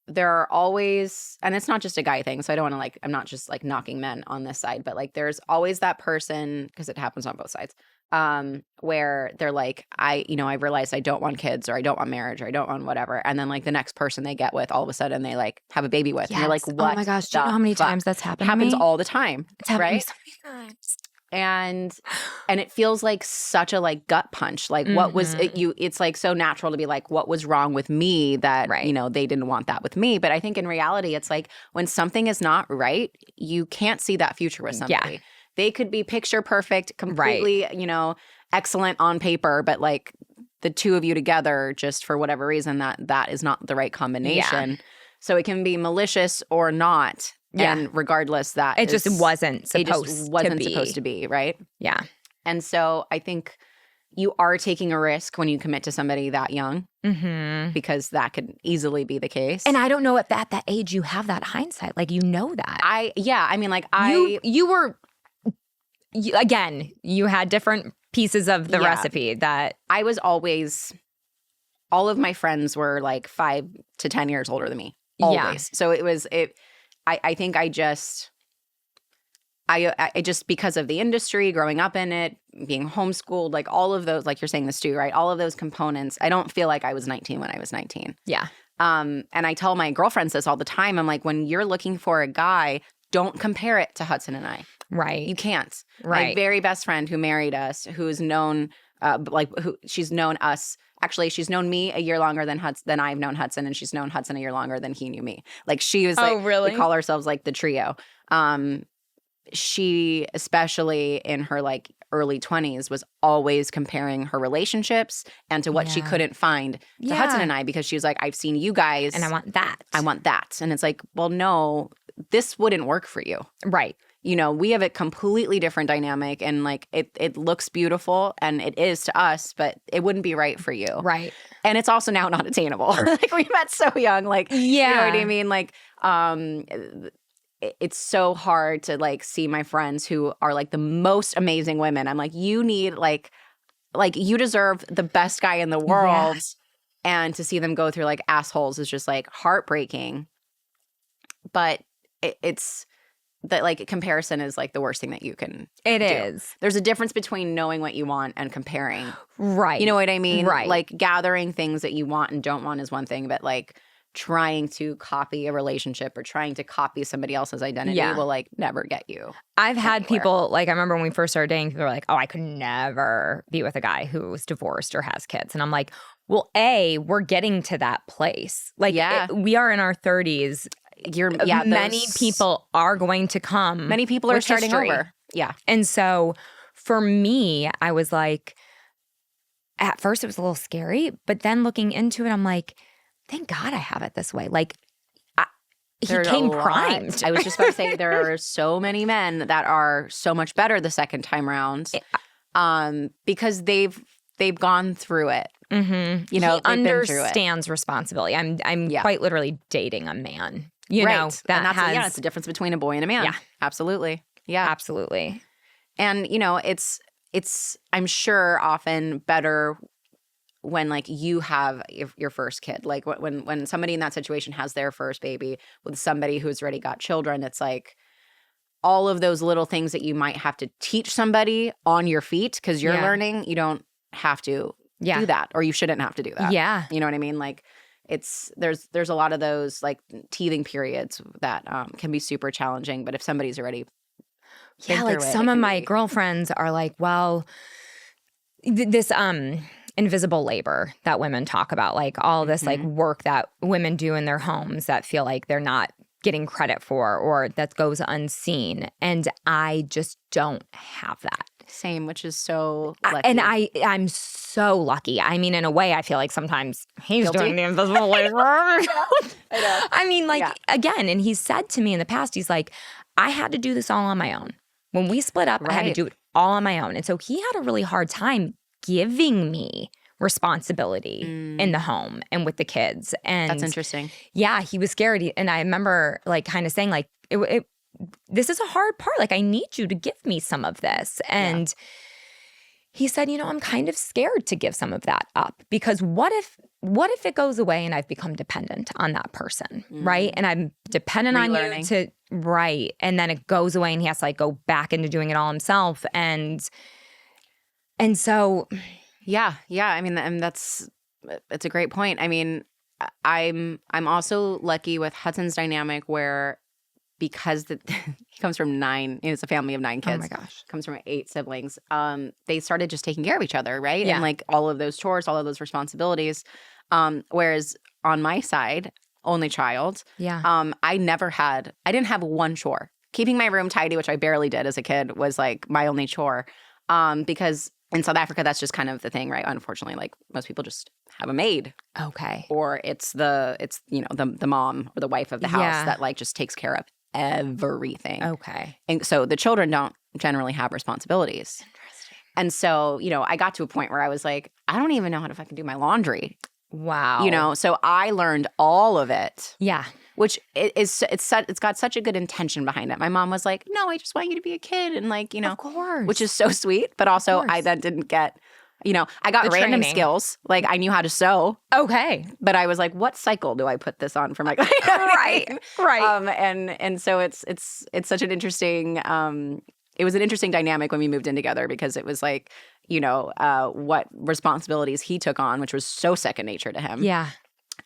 there are always, and it's not just a guy thing, so I don't want to like, I'm not just like knocking men on this side, but like there's always that person, because it happens on both sides, where they're like, I realized I don't want kids, or I don't want marriage, or I don't want whatever. And then like the next person they get with, all of a sudden they like have a baby with. Yes. And you're like, what? Oh my gosh, do you know how many times that's happened? It happens to me? all the time. It's happened right? so many times. And it feels like such a like gut punch. Like what was it, it's like so natural to be like, what was wrong with me that, they didn't want that with me. But I think in reality, it's like when something is not right, you can't see that future with somebody. Yeah. They could be picture perfect, completely, excellent on paper, but like the two of you together, just for whatever reason, that is not the right combination. Yeah. So it can be malicious or not. Yeah. And regardless, it just wasn't supposed to be, right? Yeah. And so I think you are taking a risk when you commit to somebody that young, because that could easily be the case. And I don't know if at that age you have that hindsight, like that. You were, again, you had different pieces of the recipe that I was always. All of my friends were like 5 to 10 years older than me, always. Yeah. So I think I just because of the industry, growing up in it, being homeschooled, like all of those, like you're saying this too, right? All of those components, I don't feel like I was 19 when I was 19. Yeah. And I tell my girlfriends this all the time. I'm like, when you're looking for a guy, don't compare it to Hudson and I. Right. You can't. Right. My very best friend who married us, who's known, she's known us. Actually, she's known me a year longer than I've known Hudson, and she's known Hudson a year longer than he knew me. Like she was like, really? We call ourselves like the trio. She, especially in her like early 20s, was always comparing her relationships and to what she couldn't find to Hudson and I, because she was like, I've seen you guys. And I want that. I want that. And it's like, well, no, this wouldn't work for you. Right. We have a completely different dynamic, and like it looks beautiful, and it is to us, but it wouldn't be right for you. Right. And it's also now not attainable. Like we met so young, like, you know what I mean? Like, it's so hard to like see my friends who are like the most amazing women. I'm like, you need like you deserve the best guy in the world. Yes. And to see them go through like assholes is just like heartbreaking. But it's that like comparison is like the worst thing that you can do. Is. There's a difference between knowing what you want and comparing. Right. You know what I mean? Right. Like gathering things that you want and don't want is one thing, but like trying to copy a relationship or trying to copy somebody else's identity will like never get you. I've had people, like I remember when we first started dating, people were like, oh, I could never be with a guy who's divorced or has kids. And I'm like, well, we're getting to that place. Like we are in our 30s. Many people are going to come. Many people are starting over. Yeah. And so for me, I was like, at first it was a little scary, but then looking into it, I'm like, thank God I have it this way. Like he came primed. I was just about to say there are so many men that are so much better the second time around, because they've gone through it. Mm-hmm. He understands responsibility. I'm quite literally dating a man. You know, it's the difference between a boy and a man. Yeah, absolutely. Yeah, absolutely. And it's I'm sure often better when like you have your first kid. Like when somebody in that situation has their first baby with somebody who's already got children, it's like all of those little things that you might have to teach somebody on your feet because you're learning. You don't have to do that, or you shouldn't have to do that. Yeah, you know what I mean. Like there's a lot of those like teething periods that can be super challenging. But if somebody's already like some of my girlfriends are like, well, this invisible labor that women talk about, like all this like work that women do in their homes that feel like they're not getting credit for or that goes unseen. And I just don't have that. Same, which is so lucky. And I'm so lucky. I mean, in a way, I feel like sometimes he's doing the invisible labor. I know. I mean, like, again, and he's said to me in the past, he's like, I had to do this all on my own. When we split up, I had to do it all on my own. And so he had a really hard time giving me responsibility in the home and with the kids. And that's interesting. Yeah, he was scared. And I remember like kind of saying like, this is a hard part. Like, I need you to give me some of this. And he said, I'm kind of scared to give some of that up because what if it goes away and I've become dependent on that person, right? And I'm dependent on you to, right. And then it goes away and he has to like go back into doing it all himself. And so. Yeah. I mean, and it's a great point. I mean, I'm also lucky with Hudson's dynamic where because he comes from 9, it's a family of 9 kids. Oh my gosh. Comes from 8 siblings. They started just taking care of each other, right? Yeah. And like all of those chores, all of those responsibilities. Whereas on my side, only child, I didn't have one chore. Keeping my room tidy, which I barely did as a kid, was like my only chore. Because in South Africa, that's just kind of the thing, right? Unfortunately, like most people just have a maid. Okay. Or it's the mom or the wife of the house that like just takes care of everything. Okay. And so the children don't generally have responsibilities. Interesting. And so, I got to a point where I was like, I don't even know how to fucking do my laundry. Wow. So I learned all of it. Yeah. Which it's got such a good intention behind it. My mom was like, "No, I just want you to be a kid," and like, Of course. which is so sweet. But also, I then didn't get, I got The random training. skills. Like I knew how to sew, Okay. but I was like, "What cycle do I put this on from?" Like, Right. And so it's such an interesting. It was an interesting dynamic when we moved in together because it was like, what responsibilities he took on, which was so second nature to him. Yeah.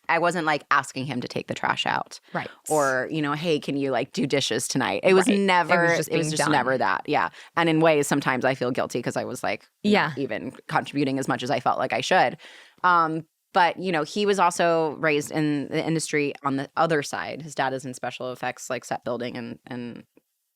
I wasn't like asking him to take the trash out. Right. Or, hey, can you like do dishes tonight? It was never, it was just never that. Yeah. And in ways, sometimes I feel guilty because I was like, not even contributing as much as I felt like I should. But, he was also raised in the industry on the other side. His dad is in special effects, like set building and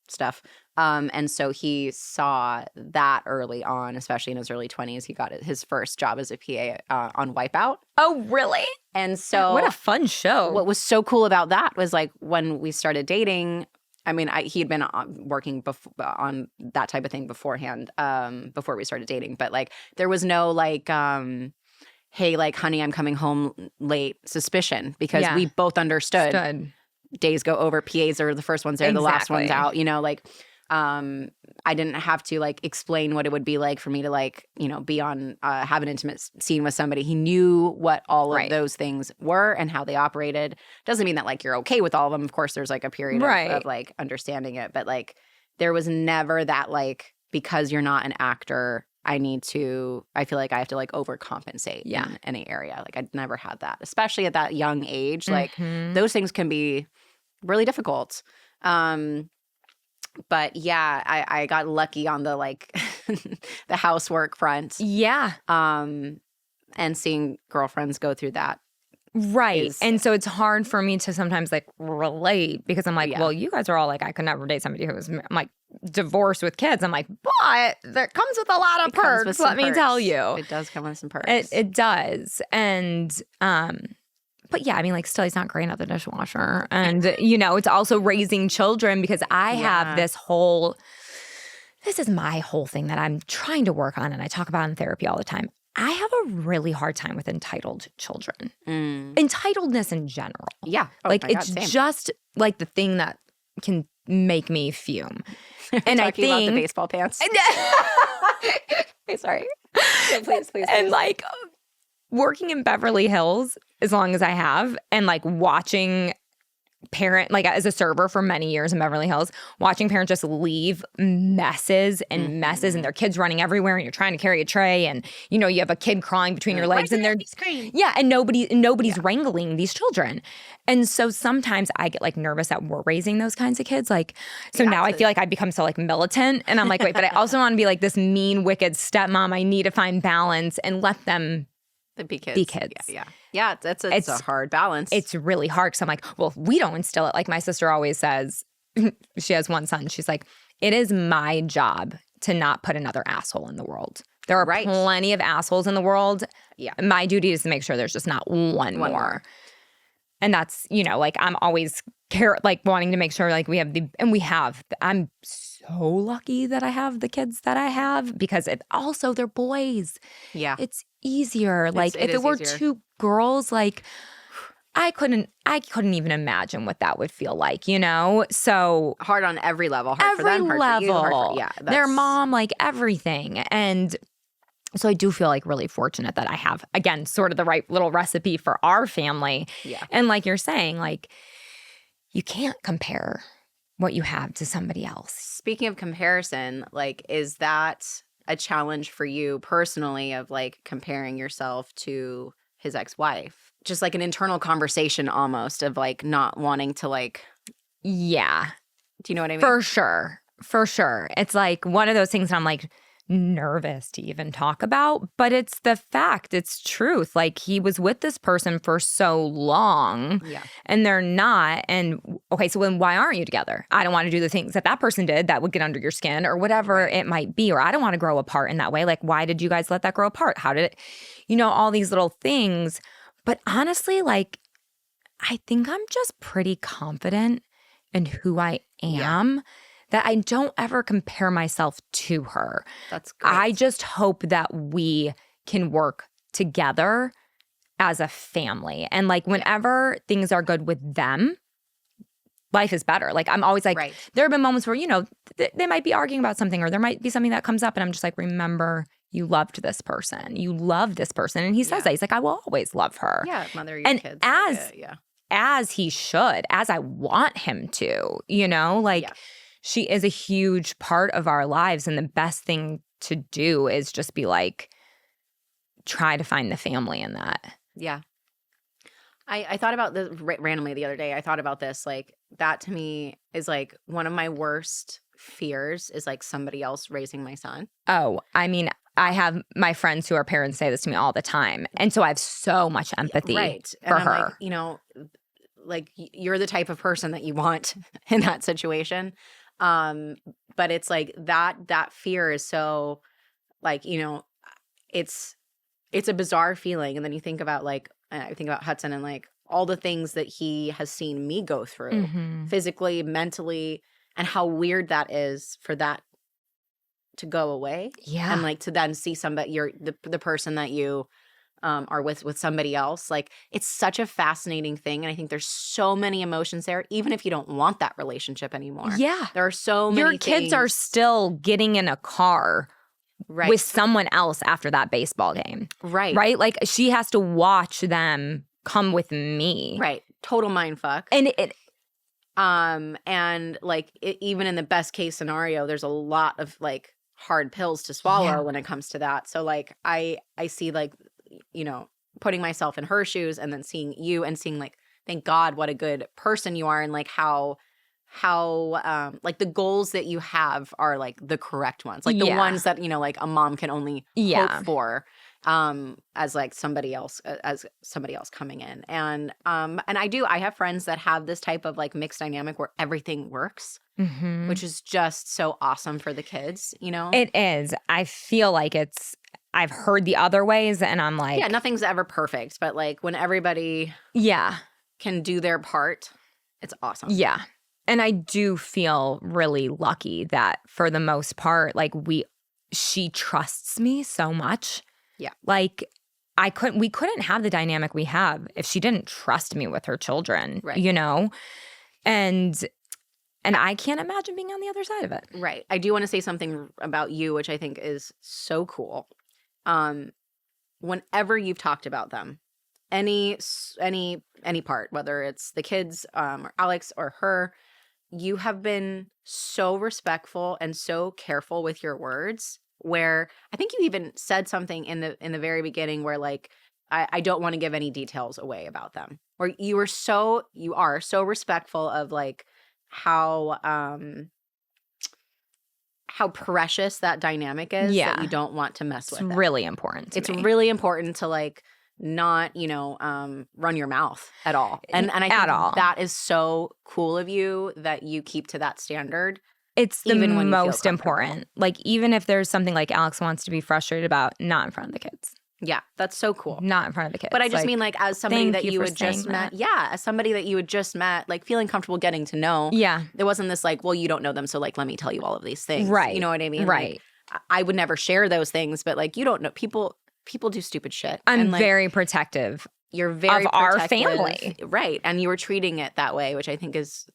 stuff. And so he saw that early on, especially in his early 20s. He got his first job as a PA on Wipeout. Oh, really? And so what a fun show. What was so cool about that was like when we started dating, I mean, he had been working on that type of thing beforehand, before we started dating. But like there was no like, hey, like, honey, I'm coming home late suspicion because we both understood. Days go over, PAs are the first ones there, the last ones out, like I didn't have to like explain what it would be like for me to like, be on, have an intimate scene with somebody. He knew what all of those things were and how they operated. Doesn't mean that like you're okay with all of them. Of course, there's like a period of like understanding it, but like there was never that like, because you're not an actor, I feel like I have to like overcompensate in any area. Like I'd never had that, especially at that young age. Like those things can be really difficult. But yeah, I got lucky on the like the housework front. Yeah. And seeing girlfriends go through that. Right. And so it's hard for me to sometimes like relate because I'm like, well, you guys are all like, I could never date somebody who was, I'm like, divorced with kids. I'm like, but that comes with a lot of perks, let me tell you. It does come with some perks. It does. And, but yeah, I mean, like, still, he's not great at the dishwasher. And, it's also raising children because I have this is my whole thing that I'm trying to work on and I talk about in therapy all the time. I have a really hard time with entitled children. Entitledness in general. Yeah. Oh, like, it's just like the thing that can make me fume. And I think about the baseball pants. Sorry. Please. And like working in Beverly Hills as long as I have and like watching like as a server for many years in Beverly Hills, watching parents just leave messes and messes and their kids running everywhere and you're trying to carry a tray and you have a kid crawling between your legs and they're and nobody's wrangling these children. And so sometimes I get like nervous that we're raising those kinds of kids. Like, so now I feel like I become so like militant and I'm like, wait, but I also want to be like this mean, wicked stepmom. I need to find balance and let them be kids. Yeah, it's a hard balance. It's really hard because I'm like, well, we don't instill it. Like my sister always says, she has one son. She's like, it is my job to not put another asshole in the world. There are plenty of assholes in the world. Yeah. My duty is to make sure there's just not one more. And that's, like I'm always wanting to make sure like we have I'm so lucky that I have the kids that I have because they're boys. Yeah. It's easier. Like if it were easier. 2 girls, like I couldn't even imagine what that would feel like, So hard on every level. Hard for them, hard for you. Their mom, like everything. And So I do feel like really fortunate that I have, again, sort of the right little recipe for our family. Yeah. And like you're saying, like, you can't compare what you have to somebody else. Speaking of comparison, like, is that a challenge for you personally of like comparing yourself to his ex-wife? Just like an internal conversation almost of like not wanting to like. Yeah. Do you know what I mean? For sure. For sure. It's like one of those things that I'm like nervous to even talk about, but it's the fact, it's truth. Like he was with this person for so long and they're not. And okay, so then why aren't you together? I don't want to do the things that person did that would get under your skin or whatever it might be. Or I don't want to grow apart in that way. Like, why did you guys let that grow apart? How did it, all these little things. But honestly, like, I think I'm just pretty confident in who I am. That I don't ever compare myself to her. That's great. I just hope that we can work together as a family. And like whenever things are good with them, life is better. Like I'm always like, there have been moments where, they might be arguing about something or there might be something that comes up and I'm just like, remember, you loved this person. You love this person. And he says that. He's like, I will always love her. Yeah, mother your and kids. as he should, as I want him to, she is a huge part of our lives. And the best thing to do is just be like, try to find the family in that. Yeah. I thought about this randomly the other day. I thought about this. Like that to me is like one of my worst fears is like somebody else raising my son. Oh, I mean, I have my friends who are parents say this to me all the time. And so I have so much empathy for her. Like, like you're the type of person that you want in that situation. But it's like that fear is so like, it's a bizarre feeling. And then you think about like, I think about Hudson and like all the things that he has seen me go through physically, mentally, and how weird that is for that to go away. Yeah. And like to then see somebody, the person that you are with somebody else. Like it's such a fascinating thing. And I think there's so many emotions there, even if you don't want that relationship anymore. Yeah. There are so many Your kids are still getting in a car with someone else after that baseball game. Right. Right? Like she has to watch them come with me. Right. Total mind fuck. And and like even in the best case scenario, there's a lot of like hard pills to swallow when it comes to that. So like I see like, putting myself in her shoes and then seeing you and seeing like, thank God, what a good person you are. And like how like the goals that you have are like the correct ones, like the ones that, like a mom can only hope for, as like somebody else coming in. And I have friends that have this type of like mixed dynamic where everything works, which is just so awesome for the kids, It is. I feel like I've heard the other ways and I'm like. Yeah, nothing's ever perfect, but like when everybody can do their part, it's awesome. Yeah. And I do feel really lucky that for the most part, like she trusts me so much. Yeah. Like we couldn't have the dynamic we have if she didn't trust me with her children, And I can't imagine being on the other side of it. Right. I do want to say something about you, which I think is so cool. Whenever you've talked about them, any part, whether it's the kids, or Alex or her, you have been so respectful and so careful with your words, where I think you even said something in the very beginning where like, I don't want to give any details away about them, where you are so respectful of like how precious that dynamic is that you don't want to mess with. It's really important to me. It's really important to like not, run your mouth at all. And I think that is so cool of you that you keep to that standard. It's the most important. Like even if there's something like Alex wants to be frustrated about, not in front of the kids. Yeah, that's so cool. Not in front of the kids. But I just mean like as somebody that you had just met. Yeah, as somebody that you had just met, like feeling comfortable getting to know. Yeah. There wasn't this like, well, you don't know them, so like let me tell you all of these things. Right. You know what I mean? Right. Like, I would never share those things, but like you don't know. People do stupid shit. I'm very protective. You're very of protective, our family. Right. And you were treating it that way, which I think is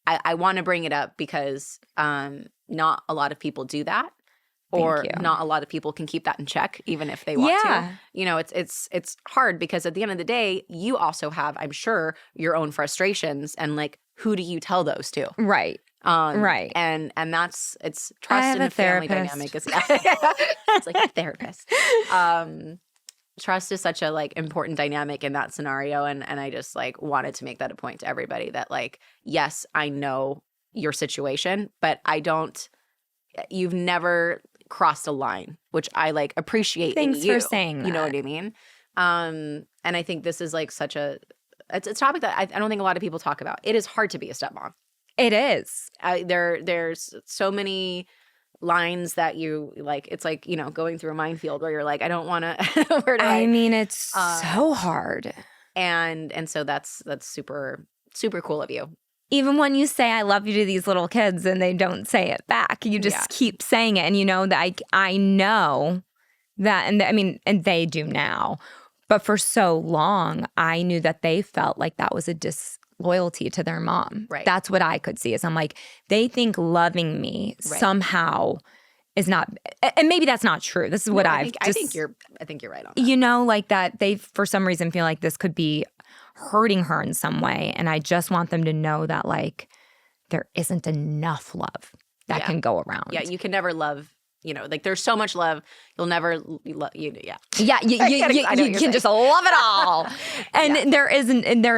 I want to bring it up because not a lot of people do that. or not a lot of people can keep that in check, even if they want to. You know, it's hard because at the end of the day, you also have, I'm sure, your own frustrations, and like, who do you tell those to? Right. Right. And it's trust in the family dynamic. It's like a therapist. Trust is such a like important dynamic in that scenario. And I just like wanted to make that a point to everybody that like, yes, I know your situation, but you've never crossed a line, which I like appreciate. Thanks for saying that. You know what I mean? And I think this is like it's a topic that I don't think a lot of people talk about. It is hard to be a stepmom. It is. There's so many lines that you like. It's like, you know, going through a minefield where you're like, I don't want to. I mean, it's so hard. And so that's super, super cool of you. Even when you say I love you to these little kids and they don't say it back, you just keep saying it. And you know that I know that, and they do now. But for so long, I knew that they felt like that was a disloyalty to their mom. Right. That's what I could see. Is I'm like, they think loving me somehow is not, and maybe that's not true. This is what I think you're right on that. You know, like that they for some reason feel like this could be hurting her in some way, and I just want them to know that like there isn't enough love that can go around. Yeah, you can never love. You know, like there's so much love, you'll never love you. Yeah, you can just love it all, and there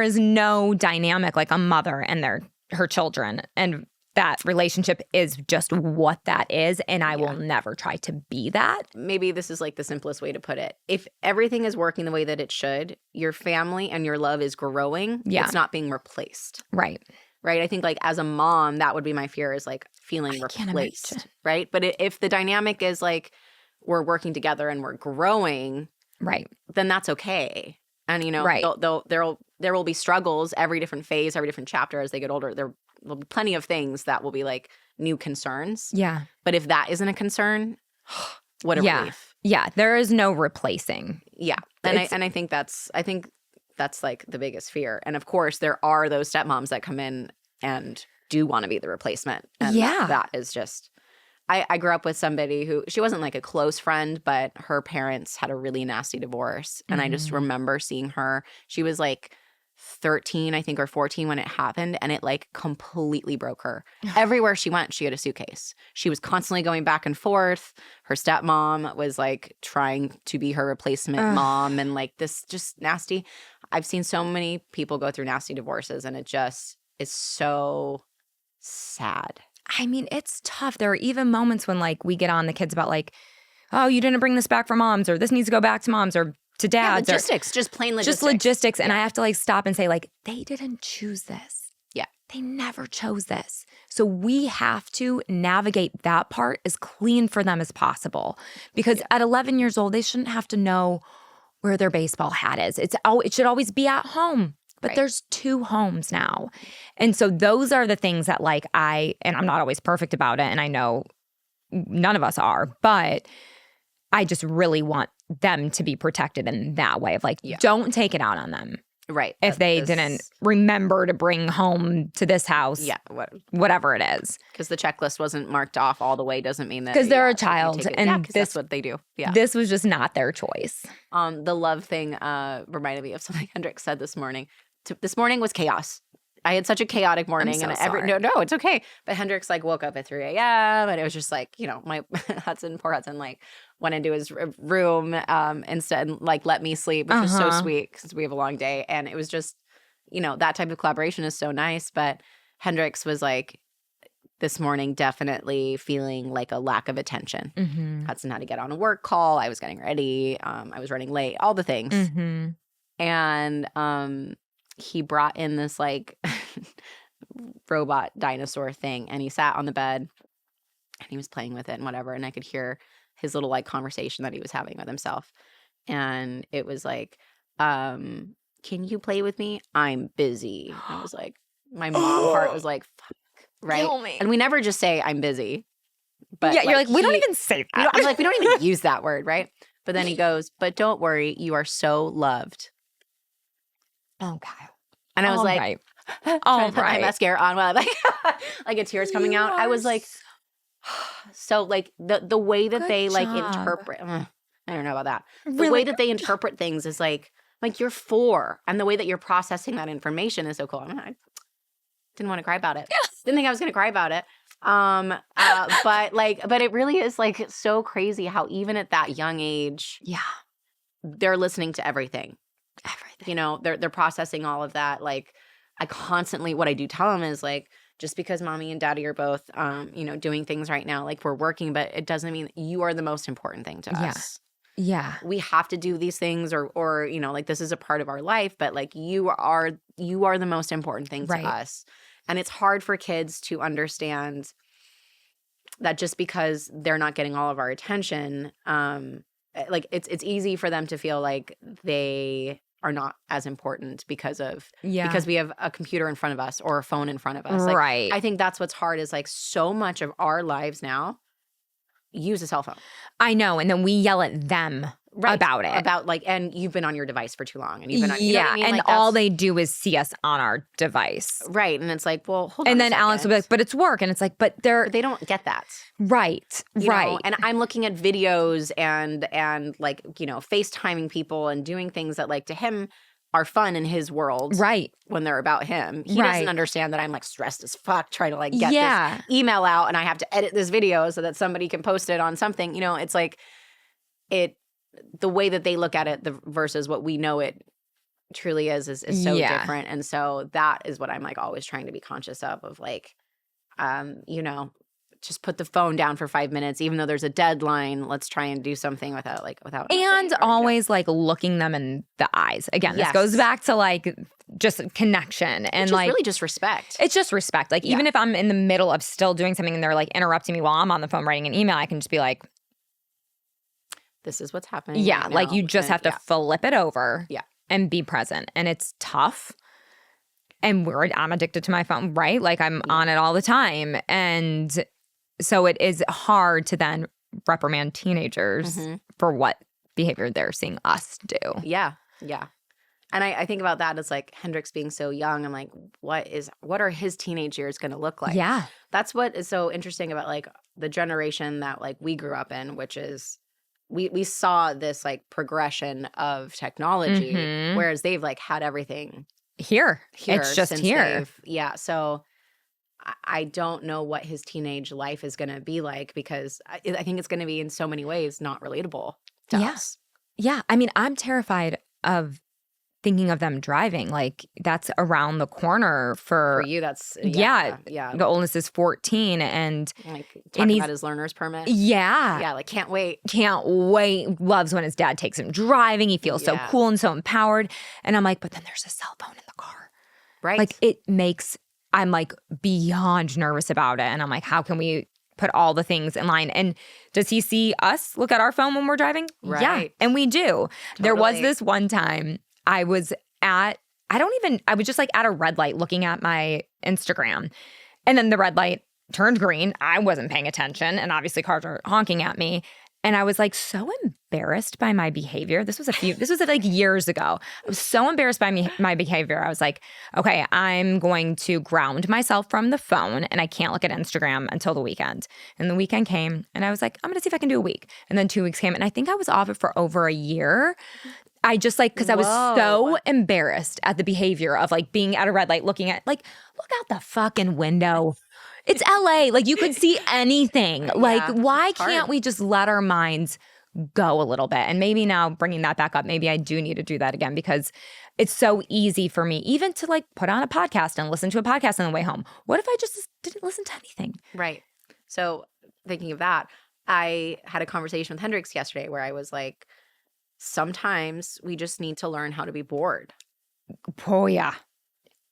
is no dynamic like a mother and her children, and that relationship is just what that is, and I will never try to be that. Maybe this is like the simplest way to put it. If everything is working the way that it should, your family and your love is growing. It's not being replaced. Right. I think like as a mom, that would be my fear, is like feeling replaced. Right. But if the dynamic is like we're working together and we're growing, right, then that's okay. And you know, there will be struggles every different phase, every different chapter as they get older. There will be plenty of things that will be like new concerns. Yeah. But if that isn't a concern, what a relief. Yeah. There is no replacing. Yeah. And I think that's like the biggest fear. And of course, there are those stepmoms that come in and do want to be the replacement. And that is just, I grew up with somebody who, she wasn't like a close friend, but her parents had a really nasty divorce. And I just remember seeing her. She was like 13, I think, or 14 when it happened. And it like completely broke her. Everywhere she went, she had a suitcase. She was constantly going back and forth. Her stepmom was like trying to be her replacement mom. And like this just nasty. I've seen so many people go through nasty divorces, and it just is so sad. I mean, it's tough. There are even moments when like we get on the kids about like, oh, you didn't bring this back for moms, or this needs to go back to moms, or to dads. Logistics, just plain logistics. Just logistics. And I have to like stop and say like, they didn't choose this. Yeah. They never chose this. So we have to navigate that part as clean for them as possible. Because at 11 years old, they shouldn't have to know where their baseball hat is. It should always be at home. But there's 2 homes now. And so those are the things that like and I'm not always perfect about it, and I know none of us are, but I just really want them to be protected in that way of like, don't take it out on them. Right. If they didn't remember to bring home to this house, whatever it is. Because the checklist wasn't marked off all the way doesn't mean that. Because they're a child, and that's what they do. Yeah. This was just not their choice. The love thing reminded me of something Hendrik said this morning. This morning was chaos. I had such a chaotic morning, I'm so sorry. No, it's okay. But Hendrik's like woke up at 3 a.m. and it was just like, you know, my poor Hudson, like went into his room instead and like let me sleep, which was so sweet because we have a long day. And it was just, you know, that type of collaboration is so nice. But Hendrik's was like this morning definitely feeling like a lack of attention. Mm-hmm. Hudson had to get on a work call. I was getting ready. I was running late, all the things. Mm-hmm. And he brought in this like robot dinosaur thing, and he sat on the bed and he was playing with it and whatever, and I could hear his little like conversation that he was having with himself, and it was like, can you play with me? I'm busy. And I was like, my mom heart was like, fuck, right? Kill me. And we never just say I'm busy, but yeah, you're like we don't even say that. I'm like, we don't even use that word, right? But then he goes, but don't worry, you are so loved. Oh, Kyle. And I was like, trying to put my mascara on while I'm like, like a tear's coming out. I was like, So like the way that Good they like job. interpret, I don't know about that. The Really? way that they interpret things is like you're 4, and the way that you're processing that information is so cool. I didn't want to cry about it. Didn't think I was going to cry about it. But it really is like so crazy how even at that young age, they're listening to everything. You know, they're processing all of that. Like I constantly, what I do tell them is like, just because mommy and daddy are both, doing things right now, like we're working, but it doesn't mean that you are the most important thing to us. Yeah. We have to do these things or, like this is a part of our life, but like you are the most important thing to us. And it's hard for kids to understand that just because they're not getting all of our attention, like it's easy for them to feel like they are not as important because we have a computer in front of us or a phone in front of us. Like, Right. I think that's what's hard is like so much of our lives now use a cell phone. I know. And then we yell at them about it. About like, and you've been on your device for too long. And you've been on, you know what I mean? And like, all they do is see us on our device. Right. And it's like, well, hold on. And then Alex will be like, but it's work. And it's like, but they don't get that. Right. You know? And I'm looking at videos and like, FaceTiming people and doing things that like to him are fun in his world. Right. When they're about him. He doesn't understand that I'm like stressed as fuck trying to like get this email out and I have to edit this video so that somebody can post it on something. It's like the way that they look at it versus what we know it truly is so different. And so that is what I'm like always trying to be conscious of like, just put the phone down for 5 minutes, even though there's a deadline. Let's try and do something without. And always like looking them in the eyes. Again, this goes back to like just connection and like really just respect. It's just respect. Like even if I'm in the middle of still doing something and they're like interrupting me while I'm on the phone writing an email, I can just be like, this is what's happening. Yeah. Right like now. you just have to flip it over. Yeah. And be present. And it's tough. And I'm addicted to my phone, right? Like I'm on it all the time. And so it is hard to then reprimand teenagers for what behavior they're seeing us do. Yeah. Yeah. And I think about that as like Hendrix being so young. I'm like, what are his teenage years going to look like? Yeah. That's what is so interesting about like the generation that like we grew up in, which is we saw this like progression of technology, whereas they've like had everything here. It's just here. Yeah. So I don't know what his teenage life is going to be like because I think it's going to be in so many ways not relatable to us. Yeah. I mean, I'm terrified of thinking of them driving. Like that's around the corner for you. That's yeah. The oldest is 14 and like talking about his learner's permit. Yeah. Like can't wait. Loves when his dad takes him driving. He feels so cool and so empowered. And I'm like, but then there's a cell phone in the car. Right. Like I'm like beyond nervous about it. And I'm like, how can we put all the things in line? And does he see us look at our phone when we're driving? Right. Yeah. And we do. Totally. There was this one time I was just like at a red light looking at my Instagram. And then the red light turned green. I wasn't paying attention. And obviously cars are honking at me. And I was like so embarrassed by my behavior. This was like years ago. I was so embarrassed by my behavior. I was like, okay, I'm going to ground myself from the phone and I can't look at Instagram until the weekend. And the weekend came and I was like, I'm going to see if I can do a week. And then 2 weeks came and I think I was off it for over a year. I just like, because I was so embarrassed at the behavior of like being at a red light looking at like, look out the fucking window. It's LA. Like you could see anything. Like why can't we just let our minds go a little bit? And maybe now bringing that back up, maybe I do need to do that again because it's so easy for me even to like put on a podcast and listen to a podcast on the way home. What if I just didn't listen to anything? Right. So thinking of that, I had a conversation with Hendrix yesterday where I was like, sometimes we just need to learn how to be bored. Oh, yeah.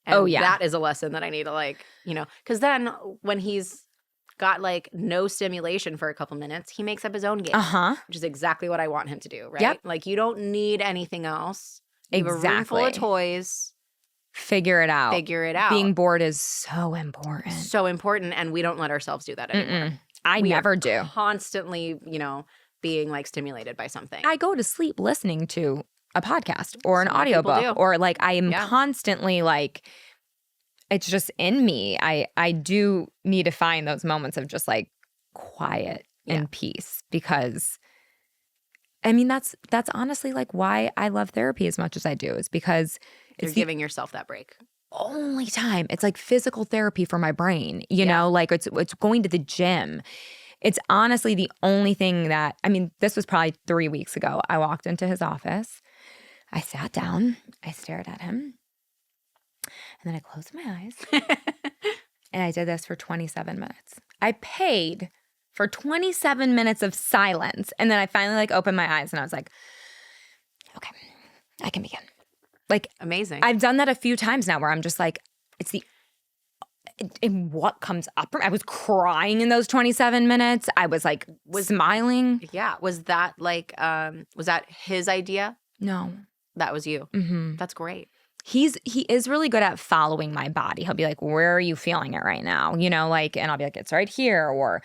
And that is a lesson that I need to like, because then when he's got like no stimulation for a couple minutes, he makes up his own game, which is exactly what I want him to do, right? Yep. Like you don't need anything else. You have a room full of toys. Figure it out. Being bored is so important. So important. And we don't let ourselves do that anymore. I never do. Constantly, being like stimulated by something. I go to sleep listening to a podcast or an audiobook or like I am constantly like, it's just in me. I do need to find those moments of just like quiet and peace, because I mean, that's honestly like why I love therapy as much as I do, is because you're giving yourself that break. Only time. It's like physical therapy for my brain, you know, like it's going to the gym. It's honestly the only thing that, I mean, this was probably 3 weeks ago. I walked into his office. I sat down. I stared at him. And then I closed my eyes. And I did this for 27 minutes. I paid for 27 minutes of silence. And then I finally like opened my eyes and I was like, okay, I can begin. Like, amazing. I've done that a few times now where I'm just like, and what comes up. I was crying in those 27 minutes. I was like smiling. Yeah. Was that like, was that his idea? No. That was you. Mm-hmm. That's great. He is really good at following my body. He'll be like, where are you feeling it right now? You know, like, and I'll be like, it's right here.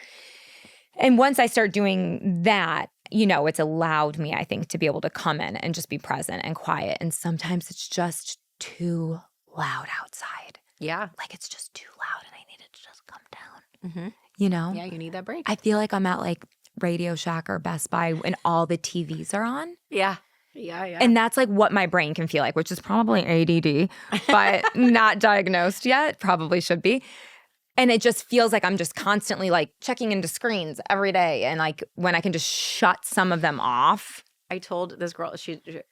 And once I start doing that, you know, it's allowed me, I think, to be able to come in and just be present and quiet. And sometimes it's just too loud outside. Yeah. Like it's just too loud and I need it to just come down. Mm-hmm. You know? Yeah, you need that break. I feel like I'm at like Radio Shack or Best Buy and all the TVs are on. Yeah. Yeah, yeah. And that's like what my brain can feel like, which is probably ADD, but not diagnosed yet. Probably should be. And it just feels like I'm just constantly like checking into screens every day. And like when I can just shut some of them off. I told this girl,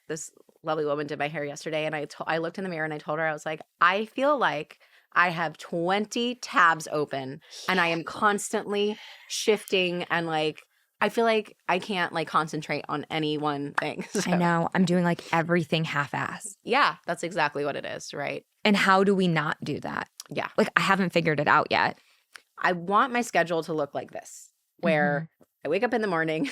this lovely woman did my hair yesterday. And I looked in the mirror and I told her, I was like, I feel like I have 20 tabs open and I am constantly shifting and like, I feel like I can't like concentrate on any one thing. So. I know. I'm doing like everything half-ass. Yeah, that's exactly what it is, right? And how do we not do that? Yeah. Like I haven't figured it out yet. I want my schedule to look like this, where I wake up in the morning,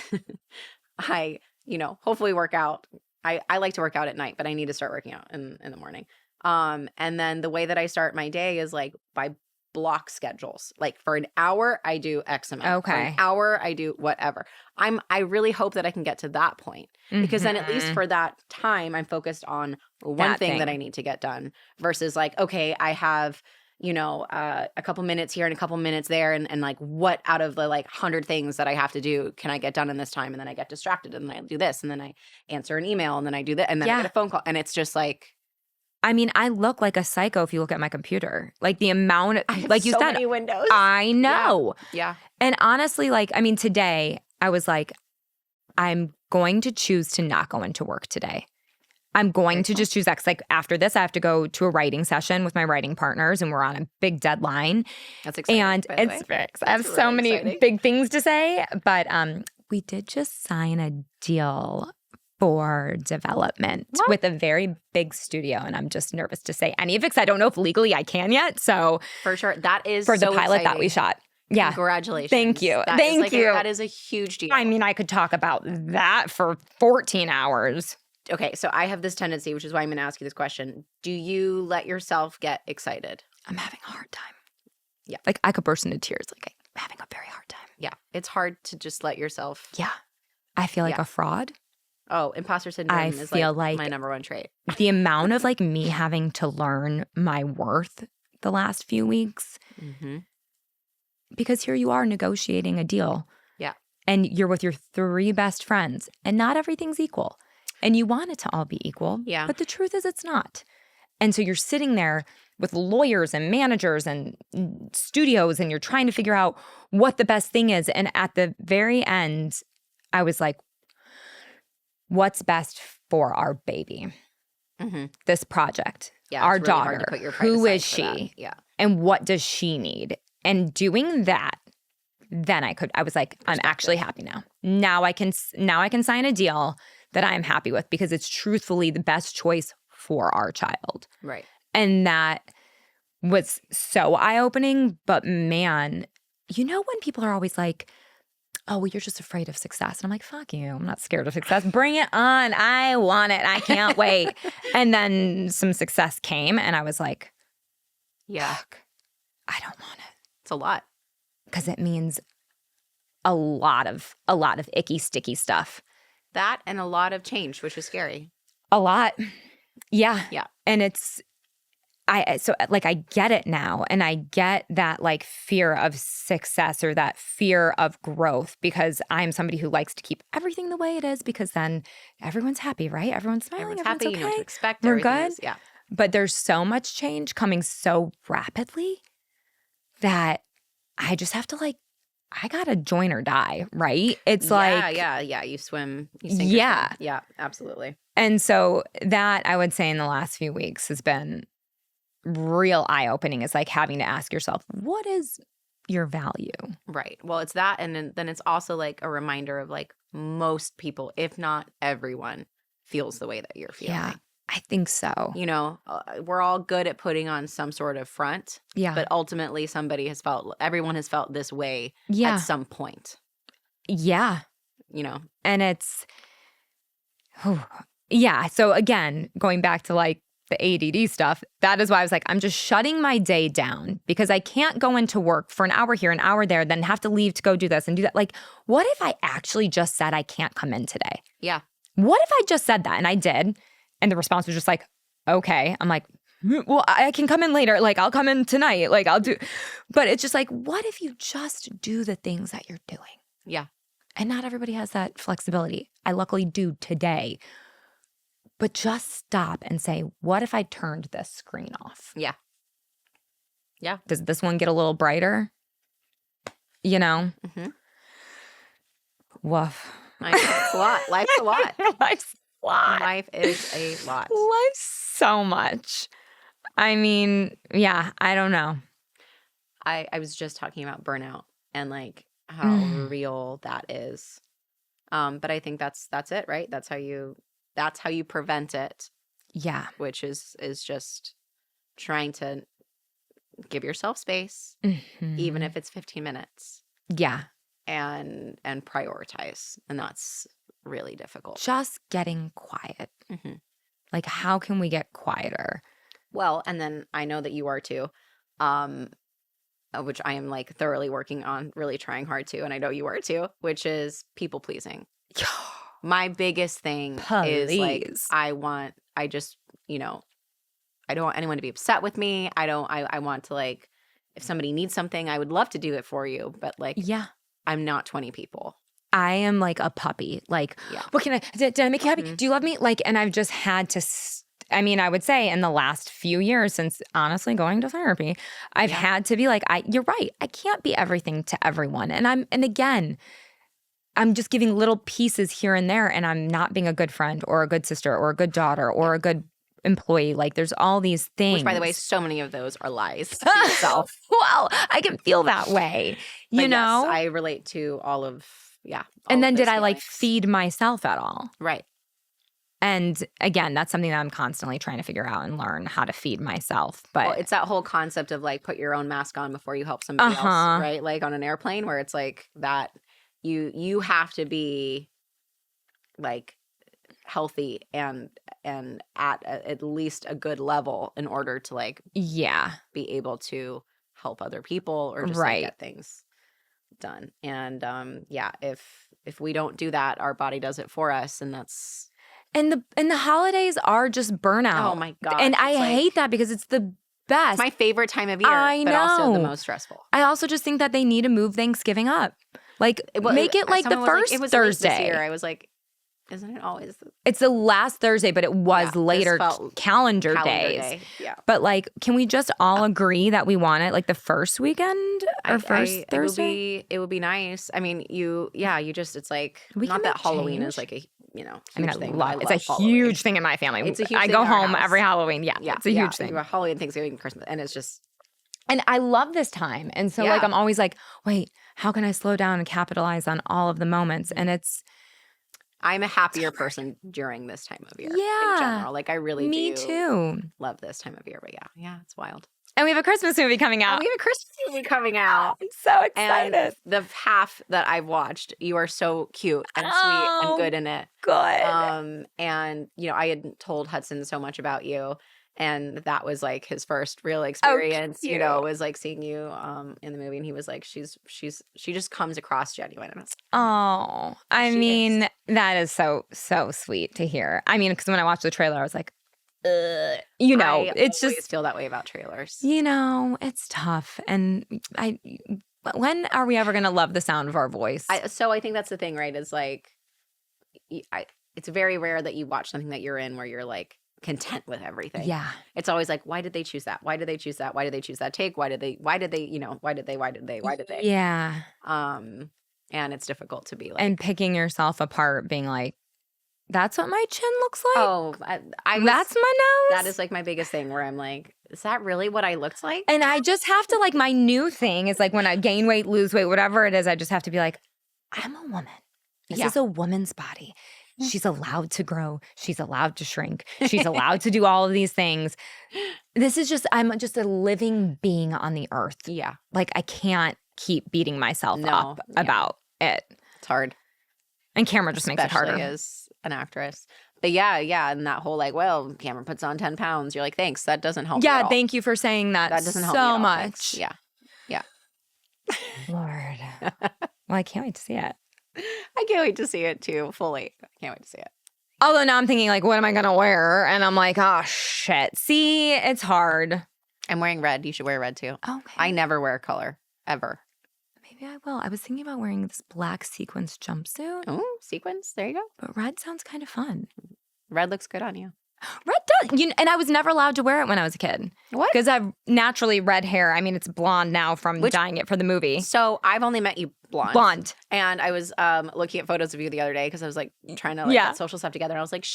I, you know, hopefully work out. I like to work out at night, but I need to start working out in the morning. And then the way that I start my day is like by block schedules. Like for an hour, I do X amount. Okay. For an hour, I do whatever. I really hope that I can get to that point because then at least for that time, I'm focused on one thing that I need to get done versus like, okay, I have, you know, a couple minutes here and a couple minutes there. And like what out of the like 100 things that I have to do can I get done in this time? And then I get distracted and then I do this and then I answer an email and then I do that and then I get a phone call. And it's just like, I mean, I look like a psycho if you look at my computer. Like the amount of, like you so said, many windows. I know. Yeah. And honestly, like, I mean, today I was like, I'm going to choose to not go into work today. I'm going to just choose that. 'Cause like after this, I have to go to a writing session with my writing partners and we're on a big deadline. That's exciting. And it's fixed. I have really so many exciting. big things to say, but we did just sign a deal for development with a very big studio. And I'm just nervous to say any of it because I don't know if legally I can yet. So for sure. That is for the so pilot exciting. that we shot. Yeah. Congratulations. Thank you. Thank you. That is a huge deal. I mean, I could talk about that for 14 hours. Okay. So I have this tendency, which is why I'm going to ask you this question. Do you let yourself get excited? I'm having a hard time. Yeah. Like I could burst into tears. Like I'm having a very hard time. Yeah. It's hard to just let yourself. Yeah. I feel like a fraud. Oh, imposter syndrome I is feel like like my number one trait. The amount of like me having to learn my worth the last few weeks. Mm-hmm. Because here you are negotiating a deal. Yeah. And you're with your 3 best friends and not everything's equal. And you want it to all be equal. Yeah. But the truth is it's not. And so you're sitting there with lawyers and managers and studios and you're trying to figure out what the best thing is. And at the very end, I was like, what's best for our baby? Mm-hmm. This project, Yeah, our it's really daughter, hard to put your pride who aside is for she? that. Yeah. And what does she need? And doing that, then I was like, I'm actually happy now. Now I can sign a deal that I'm happy with because it's truthfully the best choice for our child. Right. And that was so eye-opening. But man, you know when people are always like, oh, well, you're just afraid of success. And I'm like, fuck you. I'm not scared of success. Bring it on. I want it. I can't wait. And then some success came and I was like, fuck, I don't want it. It's a lot. Because it means a lot of icky, sticky stuff. That and a lot of change, which was scary. A lot. Yeah. Yeah. And it's I get it now. And I get that like fear of success or that fear of growth because I'm somebody who likes to keep everything the way it is because then everyone's happy, right? Everyone's smiling. Everyone's happy. Okay. You know what to expect. We're good. Yeah. But there's so much change coming so rapidly that I just have to like, I got to join or die, right? It's Yeah. You swim. You sink or swim. Yeah, absolutely. And so that I would say in the last few weeks has been real eye-opening. Is like having to ask yourself, what is your value? Right. Well, it's that. And then it's also like a reminder of like most people, if not everyone, feels the way that you're feeling. Yeah, I think so. You know, we're all good at putting on some sort of front. Yeah. But ultimately everyone has felt this way Yeah. at some point. Yeah. You know? And it's, yeah. So again, going back to like the ADD stuff, that is why I was like, I'm just shutting my day down because I can't go into work for an hour here, an hour there, then have to leave to go do this and do that. Like, what if I actually just said I can't come in today? Yeah. What if I just said that and I did? And the response was just like, okay. I'm like, well, I can come in later. Like, I'll come in tonight. Like, I'll do. But it's just like, what if you just do the things that you're doing? Yeah. And not everybody has that flexibility. I luckily do today. But just stop and say, what if I turned this screen off? Yeah. Yeah. Does this one get a little brighter? You know? Mm-hmm. Woof. Life's a lot. Life's a lot. Life's a lot. Life is a lot. Life's so much. I mean, yeah, I don't know. I was just talking about burnout and like how real that is. But I think that's it, right? That's how you prevent it. Yeah. Which is just trying to give yourself space, even if it's 15 minutes. Yeah. And prioritize. And that's really difficult. Just getting quiet. Like, how can we get quieter? Well, and then I know that you are too, which I am like thoroughly working on, really trying hard to, and I know you are too, which is people pleasing. My biggest thing is like, I don't want anyone to be upset with me. I want to like, if somebody needs something, I would love to do it for you, but like, yeah, I'm not 20 people. I am like a puppy. Like, what can did I make you happy? Do you love me? Like, and I've just had to, I would say in the last few years since honestly going to therapy, I've had to be like, you're right. I can't be everything to everyone. And again, I'm just giving little pieces here and there and I'm not being a good friend or a good sister or a good daughter or a good employee. Like there's all these things. Which by the way, so many of those are lies to yourself. Well, I can feel that way, you know? Yes, I relate to all of and then did I feelings. like feed myself at all? Right. And again, that's something that I'm constantly trying to figure out and learn how to feed myself. But it's that whole concept of like put your own mask on before you help somebody else, right? Like on an airplane where it's like that you have to be like healthy and at least a good level in order to like be able to help other people or just like, get things done. And if we don't do that, our body does it for us, and that's and the holidays are just burnout. Oh my god! And I hate that because it's the best. It's my favorite time of year, I know. But also the most stressful. I also just think that they need to move Thanksgiving up. Like make it like the first it was Thursday. This year. I was like, isn't it always? It's the last Thursday, but it was later calendar days. Day. Yeah. But like, can we just all agree that we want it like the first weekend or first Thursday? It would be nice. I mean, it's like not that Halloween is like a huge thing. It's a huge thing in my family. It's a huge I thing go in our home house. every Halloween. Yeah, it's a huge thing. Halloween, Thanksgiving, Christmas, and it's just. And I love this time. And so like I'm always like, wait, how can I slow down and capitalize on all of the moments? And I'm a happier person during this time of year. Yeah. In general. Like I really Me too. Love this time of year. But yeah, it's wild. And we have a Christmas movie coming out. We have a Christmas movie coming out. I'm so excited. And the half that I've watched, you are so cute and sweet and good in it. Good. And I had told Hudson so much about you. And that was like his first real experience, was like seeing you in the movie. And he was like, she just comes across genuine. And I mean, that is so, so sweet to hear. I mean, because when I watched the trailer, I was like, you know, I it's always just feel that way about trailers. You know, it's tough. And when are we ever going to love the sound of our voice? So I think that's the thing, right? Is like, it's very rare that you watch something that you're in where you're like content with everything. Yeah. It's always like, why did they choose that? Why did they choose that? Why did they choose that take? Why did they, you know, why did they? Yeah. And it's difficult to be like. And picking yourself apart, being like, that's what my chin looks like? Oh, that's my nose? That is like my biggest thing where I'm like, is that really what I looked like? And I just have to like, my new thing is like when I gain weight, lose weight, whatever it is, I just have to be like, I'm a woman. This is a woman's body. She's allowed to grow. She's allowed to shrink. She's allowed to do all of these things. This is just, I'm just a living being on the earth. Yeah. Like I can't keep beating myself up about it. It's hard. And camera just makes it harder. Especially as an actress. But yeah. And that whole like, well, Cameron puts on 10 pounds. You're like, thanks. That doesn't help me at all. Thank you for saying that. That doesn't help so me at all. much. Thanks. Yeah. Lord. Well, I can't wait to see it. I can't wait to see it too, fully. I can't wait to see it. Although now I'm thinking like, what am I going to wear? And I'm like, oh, shit. See, it's hard. I'm wearing red. You should wear red too. Okay. I never wear color, ever. Maybe I will. I was thinking about wearing this black sequins jumpsuit. Oh, sequins. There you go. But red sounds kind of fun. Red looks good on you. Red does. And I was never allowed to wear it when I was a kid. What? Because I have naturally red hair. I mean, it's blonde now from dyeing it for the movie. So I've only met you blonde. Blonde. And I was looking at photos of you the other day because I was like trying to get social stuff together. And I was like,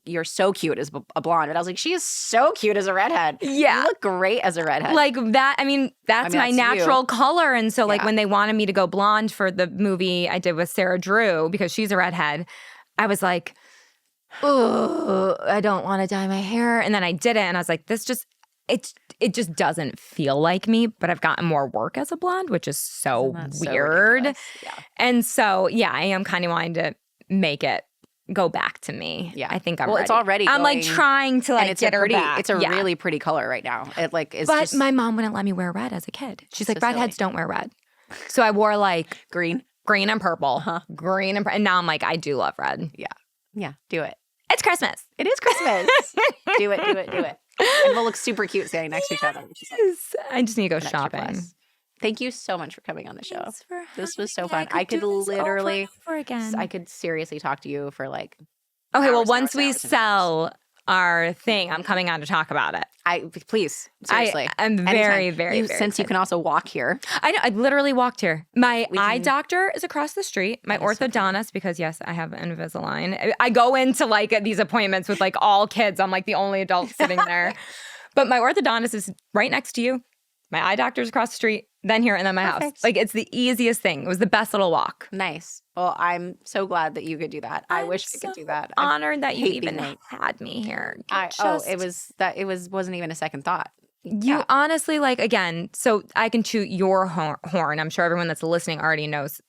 you're so cute as a blonde. And I was like, she is so cute as a redhead. Yeah. You look great as a redhead. Like that. I mean, that's my natural color. And so like when they wanted me to go blonde for the movie I did with Sarah Drew, because she's a redhead, I was like, oh, I don't want to dye my hair. And then I did it. And I was like, it just doesn't feel like me, but I've gotten more work as a blonde, which is so weird. Yeah. And so, I am kind of wanting to make it go back to me. Yeah. I think I'm ready. Well, it's already I'm like trying to like get her back. It's a really pretty color right now. It like is But just, my mom wouldn't let me wear red as a kid. She's like, redheads don't wear red. So I wore like green and purple. Green and now I'm like, I do love red. Yeah. Yeah. Do it. It's Christmas. It is Christmas. Do it. And we'll look super cute standing next to each other. I just need to go shopping. Thank you so much for coming on the show. This was so fun. I could literally over again. I could seriously talk to you for like okay, well, once we sell our thing, I'm coming on to talk about it. Please, seriously. I'm very, very, very since excited. you can also walk here. I know. I literally walked here. My eye doctor is across the street. My orthodontist, because yes, I have Invisalign. I go into like these appointments with like all kids. I'm like the only adult sitting there. But my orthodontist is right next to you. My eye doctor's across the street, then here, and then my house. Like it's the easiest thing. It was the best little walk. Nice. Well, I'm so glad that you could do that. I wish I could do that. Honored that you even had me here. It wasn't even a second thought. You honestly, like, again, so I can toot your horn. I'm sure everyone that's listening already knows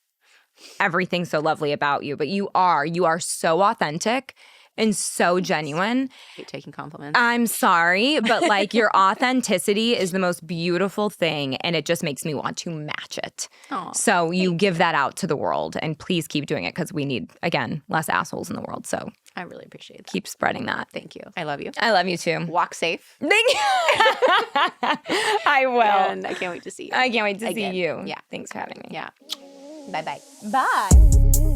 everything so lovely about you, but you are so authentic and so genuine. I hate taking compliments. I'm sorry, but like your authenticity is the most beautiful thing, and it just makes me want to match it. Aww, so you give that out to the world, and please keep doing it because we need, again, less assholes in the world. So I really appreciate that. Keep spreading that. Thank you. I love you. I love you too. Walk safe. Thank you. I will. And I can't wait to see you. I can't wait to see you. Yeah. Thanks for having me. Yeah. Bye-bye. Bye.